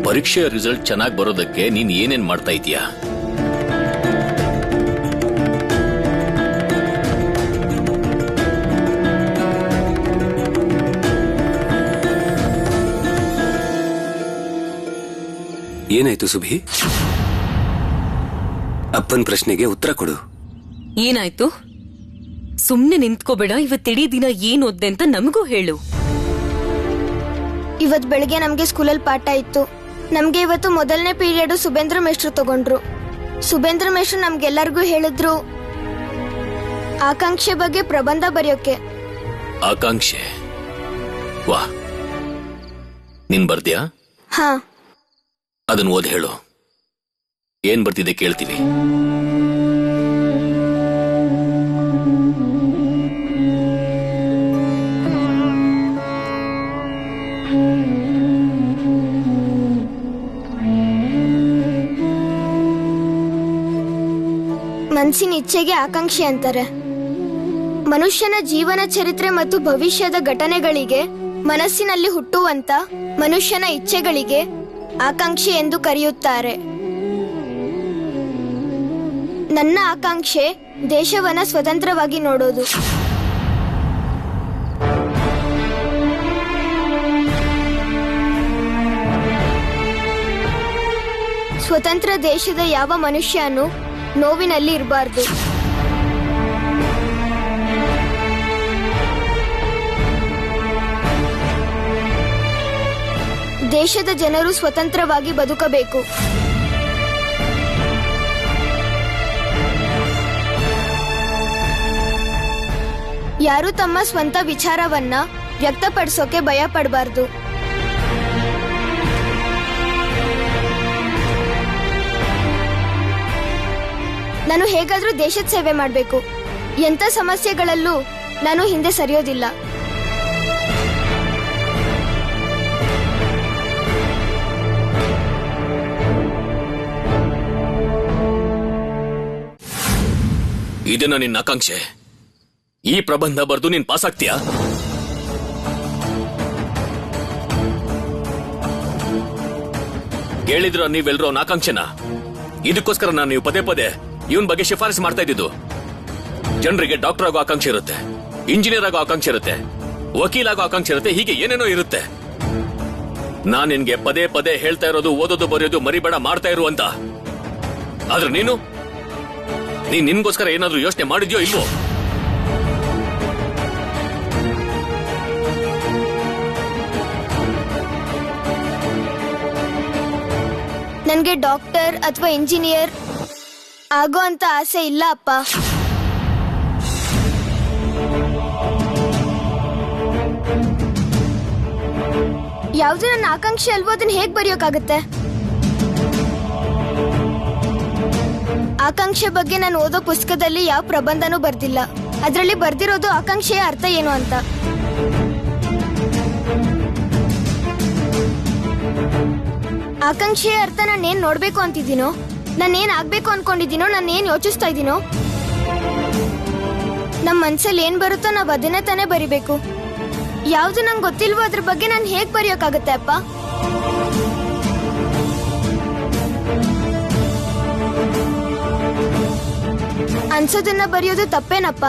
ಪರೀಕ್ಷೆಯ ರಿಸಲ್ಟ್ ಚೆನ್ನಾಗಿ ಬರೋದಕ್ಕೆ ನೀನ್ ಏನೇನ್ ಮಾಡ್ತಾ ಇದೀಯಾ?
ಏನಾಯ್ತು ಸುಭಿ? ಅಪ್ಪನ ಪ್ರಶ್ನೆಗೆ ಉತ್ತರ ಕೊಡು.
ಏನಾಯ್ತು? ಸುಮ್ನೆ ನಿಂತ್ಕೋಬೇಡ. ಇವತ್ತಿಡೀ ದಿನ ಏನ್ ಓದ್ದೆ ಅಂತ ನಮಗೂ ಹೇಳು.
ಇವತ್ ಬೆಳಿಗ್ಗೆ ನಮ್ಗೆ ಸ್ಕೂಲಲ್ಲಿ ಪಾಠ ಇತ್ತು. ನಮ್ಗೆ ಇವತ್ತು ಮೊದಲನೇ ಪೀರಿಯಡ್ ಸುಬೇಂದ್ರ ಮೇಷ್ಟ್ರು ತಗೊಂಡ್ರು. ಸುಬೇಂದ್ರ ಮೇಷ್ಟ್ರು ನಮ್ಗೆಲ್ಲರಿಗೂ ಹೇಳಿದ್ರು ಆಕಾಂಕ್ಷೆ ಬಗ್ಗೆ ಪ್ರಬಂಧ ಬರೆಯೋಕೆ.
ಆಕಾಂಕ್ಷೆ? ವಾ, ನೀನ್ ಬರ್ದ್ಯಾ?
ಹಾ.
ಅದನ್ನ ಓದ್ ಹೇಳು. ಏನ್ ಬರ್ತಿದೆ ಕೇಳ್ತೀನಿ.
ಮನಸ್ಸಿನ ಇಚ್ಛೆಗೆ ಆಕಾಂಕ್ಷೆ ಅಂತಾರೆ. ಮನುಷ್ಯನ ಜೀವನ ಚರಿತ್ರೆ ಮತ್ತು ಭವಿಷ್ಯದ ಘಟನೆಗಳಿಗೆ ಮನಸ್ಸಿನಲ್ಲಿ ಹುಟ್ಟುವಂತ ಮನುಷ್ಯನ ಇಚ್ಛೆಗಳಿಗೆ ಆಕಾಂಕ್ಷೆ ಎಂದು ಕರೆಯುತ್ತಾರೆ. ನನ್ನ ಆಕಾಂಕ್ಷೆ ದೇಶವನ್ನ ಸ್ವತಂತ್ರವಾಗಿ ನೋಡೋದು. ಸ್ವತಂತ್ರ ದೇಶದ ಯಾವ ಮನುಷ್ಯನೂ ನೋವಿನಲ್ಲಿ ಇರಬಾರ್ದು. ದೇಶದ ಜನರು ಸ್ವತಂತ್ರವಾಗಿ ಬದುಕಬೇಕು. ಯಾರು ತಮ್ಮ ಸ್ವಂತ ವಿಚಾರವನ್ನ ವ್ಯಕ್ತಪಡಿಸೋಕೆ ಭಯ ಪಡಬಾರ್ದು. ನಾನು ಹೇಗಾದ್ರೂ ದೇಶದ ಸೇವೆ ಮಾಡಬೇಕು. ಎಂತ ಸಮಸ್ಯೆಗಳಲ್ಲೂ ನಾನು ಹಿಂದೆ ಸರಿಯೋದಿಲ್ಲ.
ಇದನ್ನ ನಿನ್ನ ಆಕಾಂಕ್ಷೆ? ಈ ಪ್ರಬಂಧ ಬರೆದು ನೀನ್ ಪಾಸ್ ಆಗ್ತೀಯಾ? ಕೇಳಿದ್ರ ನೀವೆಲ್ರೂ ಅವನ ಆಕಾಂಕ್ಷೆನ? ಇದಕ್ಕೋಸ್ಕರ ನಾನು ನೀವು ಪದೇ ಪದೇ ಇವನ್ ಬಗ್ಗೆ ಶಿಫಾರಸು ಮಾಡ್ತಾ ಇದ್ದಿದ್ದು. ಜನರಿಗೆ ಡಾಕ್ಟರ್ ಆಗೋ ಆಕಾಂಕ್ಷೆ ಇರುತ್ತೆ, ಇಂಜಿನಿಯರ್ ಆಗೋ ಆಕಾಂಕ್ಷೆ ಇರುತ್ತೆ, ವಕೀಲ ಆಗೋ ಆಕಾಂಕ್ಷೆ ಇರುತ್ತೆ, ಹೀಗೆ ಏನೇನೋ ಇರುತ್ತೆ. ನಾನ್ ನಿನ್ಗೆ ಪದೇ ಪದೇ ಹೇಳ್ತಾ ಇರೋದು ಓದೋದು ಬರೆಯೋದು ಮರಿಬೇಡ, ಮಾಡ್ತಾ ಇರು ಅಂತ. ಆದ್ರೆ ನೀನು ನಿನ್ಗೋಸ್ಕರ ಏನಾದ್ರೂ ಯೋಚನೆ ಮಾಡಿದ್ಯೋ ಇಲ್ವೋ?
ನನ್ಗೆ ಡಾಕ್ಟರ್ ಅಥವಾ ಇಂಜಿನಿಯರ್ ಆಗೋ ಅಂತ ಆಸೆ ಇಲ್ಲ ಅಪ್ಪ. ಯಾವ್ದು ನನ್ನ ಆಕಾಂಕ್ಷೆ ಅಲ್ವೋ ಅದನ್ನ ಹೇಗ್ ಬರೆಯೋಕಾಗತ್ತೆ? ಆಕಾಂಕ್ಷೆ ಬಗ್ಗೆ ನಾನು ಓದೋ ಪುಸ್ತಕದಲ್ಲಿ ಯಾವ ಪ್ರಬಂಧನೂ ಬರ್ದಿಲ್ಲ. ಅದ್ರಲ್ಲಿ ಬರ್ದಿರೋದು ಆಕಾಂಕ್ಷೆಯ ಅರ್ಥ ಏನು ಅಂತ. ಆಕಾಂಕ್ಷೆಯ ಅರ್ಥ ನಾನೇನ್ ನೋಡ್ಬೇಕು ಅಂತಿದ್ದೀನೋ, ನಾನೇನ್ ಆಗ್ಬೇಕು ಅನ್ಕೊಂಡಿದ್ದೀನೋ, ನಾನೇನ್ ಯೋಚಿಸ್ತಾ ಇದ್ದೀನೋ, ನಮ್ ಮನ್ಸಲ್ಲಿ ಏನ್ ಬರುತ್ತೋ ನಾವ್ ಅದನ್ನೇ ತಾನೇ ಬರಿಬೇಕು. ಯಾವ್ದು ನಂಗೆ ಗೊತ್ತಿಲ್ವೋ ಅದ್ರ ಬಗ್ಗೆ ನಾನು ಹೇಗ್ ಬರೆಯೋಕಾಗತ್ತೆ ಅಪ್ಪ? ಅನ್ಸೋದನ್ನ ಬರೆಯೋದು ತಪ್ಪೇನಪ್ಪ?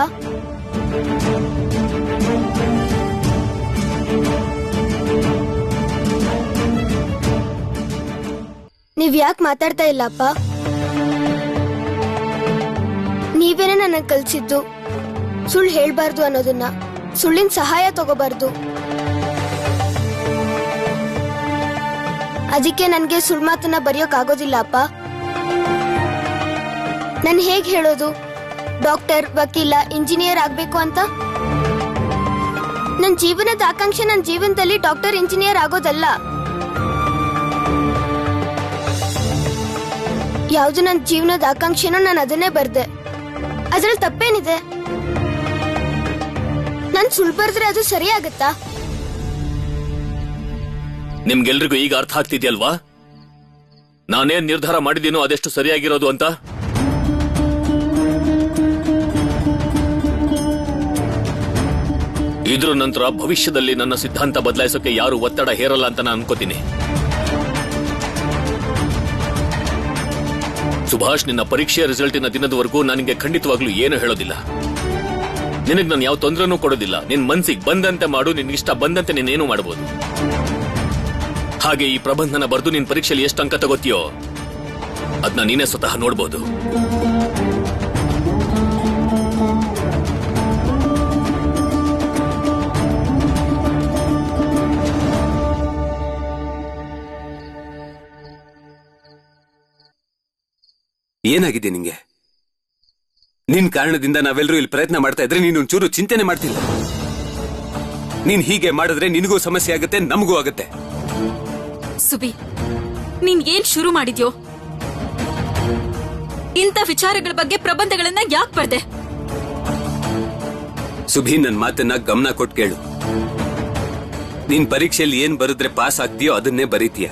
ನೀವ್ ಯಾಕೆ ಮಾತಾಡ್ತಾ ಇಲ್ಲ ಅಪ್ಪ? ನೀವೇನೆ ನನಗ್ ಕಲ್ಸಿದ್ದು ಸುಳ್ಳು ಹೇಳ್ಬಾರ್ದು ಅನ್ನೋದನ್ನ, ಸುಳ್ಳಿನ ಸಹಾಯ ತಗೋಬಾರ್ದು. ಅದಕ್ಕೆ ನನ್ಗೆ ಸುಳ್ಳು ಮಾತನ್ನ ಬರೆಯೋಕ್ ಆಗೋದಿಲ್ಲ ಅಪ್ಪ. ನನ್ ಹೇಗ್ ಹೇಳೋದು ಡಾಕ್ಟರ್, ವಕೀಲ, ಇಂಜಿನಿಯರ್ ಆಗ್ಬೇಕು ಅಂತ? ನನ್ ಜೀವನದ ಆಕಾಂಕ್ಷೆ ನನ್ ಜೀವನದಲ್ಲಿ ಡಾಕ್ಟರ್, ಇಂಜಿನಿಯರ್ ಆಗೋದಲ್ಲ. ಯಾವ್ದು ನನ್ ಜೀವನದ ಆಕಾಂಕ್ಷೆನೋ ನಾನು ಅದನ್ನೇ ಬರ್ದೆ. ಅದ್ರಲ್ಲಿ ತಪ್ಪೇನಿದೆ? ನಾನ್ ಸುಳ್ಳು ಬರ್ದ್ರೆ ಅದು ಸರಿಯಾಗತ್ತಾ?
ನಿಮ್ಗೆಲ್ರಿಗೂ ಈಗ ಅರ್ಥ ಆಗ್ತಿದ್ಯಲ್ವಾ ನಾನೇನ್ ನಿರ್ಧಾರ ಮಾಡಿದ್ದೀನೋ ಅದೆಷ್ಟು ಸರಿಯಾಗಿರೋದು ಅಂತ? ಇದ್ರ ನಂತರ ಭವಿಷ್ಯದಲ್ಲಿ ನನ್ನ ಸಿದ್ಧಾಂತ ಬದಲಾಯಿಸೋಕೆ ಯಾರು ಒತ್ತಡ ಹೇರಲ್ಲ ಅಂತ ನಾನು ಅನ್ಕೋತೀನಿ. ಸುಭಾಷ್, ನಿನ್ನ ಪರೀಕ್ಷೆಯ ರಿಸಲ್ಟಿನ ದಿನದವರೆಗೂ ನನಗೆ ಖಂಡಿತವಾಗ್ಲೂ ಏನು ಹೇಳೋದಿಲ್ಲ. ನಿನಗ್ ನಾನು ಯಾವ ತೊಂದರೆನೂ ಕೊಡೋದಿಲ್ಲ. ನಿನ್ ಮನ್ಸಿಗೆ ಬಂದಂತೆ ಮಾಡು, ನಿನ್ಗಿಷ್ಟ ಬಂದಂತೆ ನೀನೇನು ಮಾಡಬಹುದು. ಹಾಗೆ ಈ ಪ್ರಬಂಧನ ಬರೆದು ನಿನ್ ಪರೀಕ್ಷೆಯಲ್ಲಿ ಎಷ್ಟು ಅಂಕ ತಗೋತೀಯೋ ಅದನ್ನ ನೀನೇ ಸ್ವತಃ ನೋಡ್ಬೋದು.
ಏನಾಗಿದೆ ನಿಂಗೆ? ನಿನ್ ಕಾರಣದಿಂದ ನಾವೆಲ್ಲರೂ ಇಲ್ಲಿ ಪ್ರಯತ್ನ ಮಾಡ್ತಾ ಇದ್ರೆ ನೀನು ಒಂಚೂರು ಚಿಂತನೆ ಮಾಡ್ತಿಲ್ಲ. ನೀನ್ ಹೀಗೆ ಮಾಡಿದ್ರೆ ನಿನಗೂ ಸಮಸ್ಯೆ ಆಗುತ್ತೆ, ನಮಗೂ ಆಗುತ್ತೆ.
ಸುಬಿ, ನೀನ್ ಏನ್ ಶುರು ಮಾಡಿದ್ಯೋ? ಇಂಥ ವಿಚಾರಗಳ ಬಗ್ಗೆ ಪ್ರಬಂಧಗಳನ್ನ ಯಾಕೆ ಬರ್ದೆ?
ಸುಭಿ, ನನ್ ಮಾತನ್ನ ಗಮನ ಕೊಟ್ಟು ಕೇಳು. ನೀನ್ ಪರೀಕ್ಷೆಯಲ್ಲಿ ಏನ್ ಬರೆದ್ರೆ ಪಾಸ್ ಆಗ್ತೀಯೋ ಅದನ್ನೇ ಬರೀತೀಯ.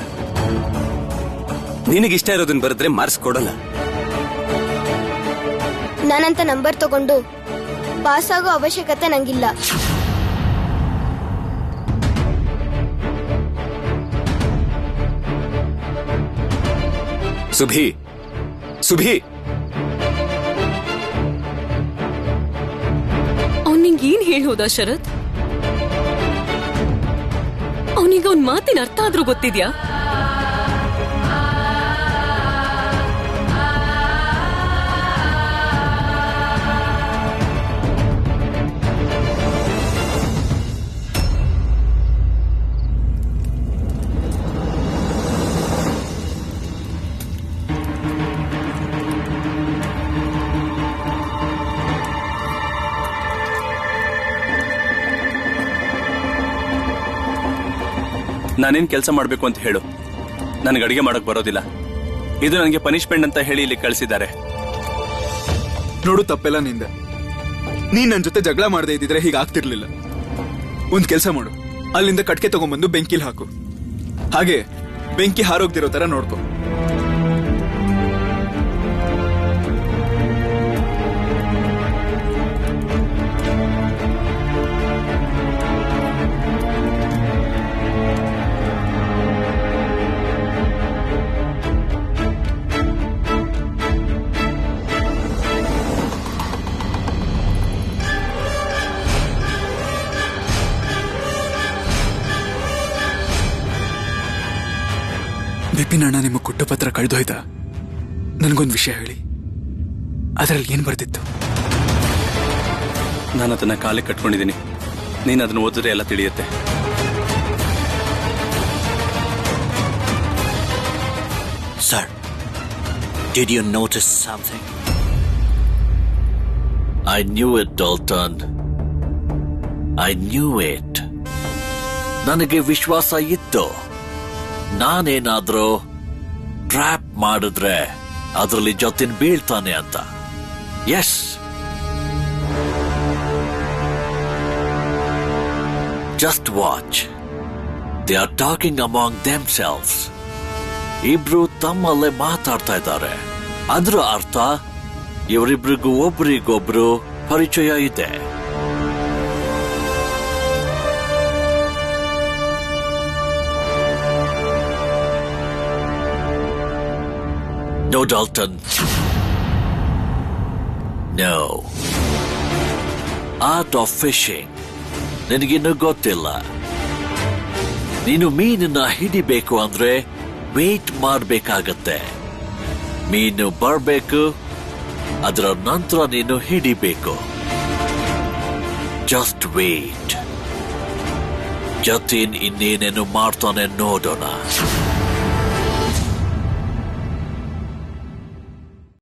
ನಿನಗಿಷ್ಟ ಇರೋದನ್ನ ಬರೆದ್ರೆ ಮಾರ್ಕ್ಸ್ ಕೊಡಲ್ಲ.
ನಾನಂತ ನಂಬರ್ ತಗೊಂಡು ಪಾಸ್ ಆಗೋ ಅವಶ್ಯಕತೆ ನಂಗಿಲ್ಲ.
ಸುಭಿ, ಸುಭಿ,
ಅವನಿಗೆ ಏನ್ ಹೇಳೋದಾ ಶರತ್? ಅವನಿಗೆ ಅವನ್ ಮಾತಿನ ಅರ್ಥ ಆದ್ರೂ ಗೊತ್ತಿದ್ಯಾ?
ನಾನೇನ್ ಕೆಲಸ ಮಾಡ್ಬೇಕು ಅಂತ ಹೇಳು. ನನಗೆ ಅಡಿಗೆ ಮಾಡಕ್ ಬರೋದಿಲ್ಲ. ಇದು ನನಗೆ ಪನಿಷ್ಮೆಂಟ್ ಅಂತ ಹೇಳಿ ಇಲ್ಲಿ ಕಳಿಸಿದ್ದಾರೆ.
ನೋಡು, ತಪ್ಪೆಲ್ಲ ನಿಂದೆ. ನೀನ್ ನನ್ ಜೊತೆ ಜಗಳ ಮಾಡದೇ ಇದ್ದಿದ್ರೆ ಹೀಗಾಗ್ತಿರ್ಲಿಲ್ಲ. ಒಂದ್ ಕೆಲ್ಸ ಮಾಡು, ಅಲ್ಲಿಂದ ಕಟ್ಕೆ ತಗೊಂಡ್ಬಂದು ಬೆಂಕಿಲ್ ಹಾಕು. ಹಾಗೆ ಬೆಂಕಿ ಹಾರೋಗ್ದಿರೋ ತರ ನೋಡ್ಕೊ. ಬಿಪಿನ್ ಅಣ್ಣ ನಿಮಗೆ ಕೊಟ್ಟ ಪತ್ರ ಕಳೆದೋಯ್ತಾ? ನನಗೊಂದು ವಿಷಯ ಹೇಳಿ, ಅದರಲ್ಲಿ ಏನ್ ಬರ್ದಿತ್ತು?
ನಾನು ಅದನ್ನ ಕಾಲಿಗೆ ಕಟ್ಕೊಂಡಿದ್ದೀನಿ. ನೀನು ಅದನ್ನ ಓದಿದ್ರೆ ಎಲ್ಲ ತಿಳಿಯುತ್ತೆ.
Sir, did you notice something? I knew it, Dalton. I knew it. ನನಗೆ ವಿಶ್ವಾಸ ಇತ್ತು. ನಾನೇನಾದ್ರೂ ಟ್ರ್ಯಾಪ್ ಮಾಡಿದ್ರೆ ಅದರಲ್ಲಿ ಜೊತೆನ್ ಬೀಳ್ತಾನೆ ಅಂತ. Yes, just watch. They are talking among themselves. ಇಬ್ರು ತಮ್ಮಲ್ಲೇ ಮಾತಾಡ್ತಾ ಇದ್ದಾರೆ. ಅದ್ರ ಅರ್ಥ ಇವರಿಬ್ರಿಗೂ ಒಬ್ರಿಗೊಬ್ರು ಪರಿಚಯ ಇದೆ. No, Dalton. No. Art of fishing. ನಿನಗಿನ್ನೂ ಗೊತ್ತಿಲ್ಲ. ನೀನು ಮೀನನ್ನ ಹಿಡಿಬೇಕು ಅಂದ್ರೆ ವೇಟ್ ಮಾಡಬೇಕಾಗತ್ತೆ. ಮೀನು ಬರಬೇಕು, ಅದರ ನಂತರ ನೀನು ಹಿಡಿಬೇಕು. Just wait. ಜತೀನ್ ಇನ್ನೇನೇನು ಮಾಡ್ತಾನೆ ನೋಡೋಣ.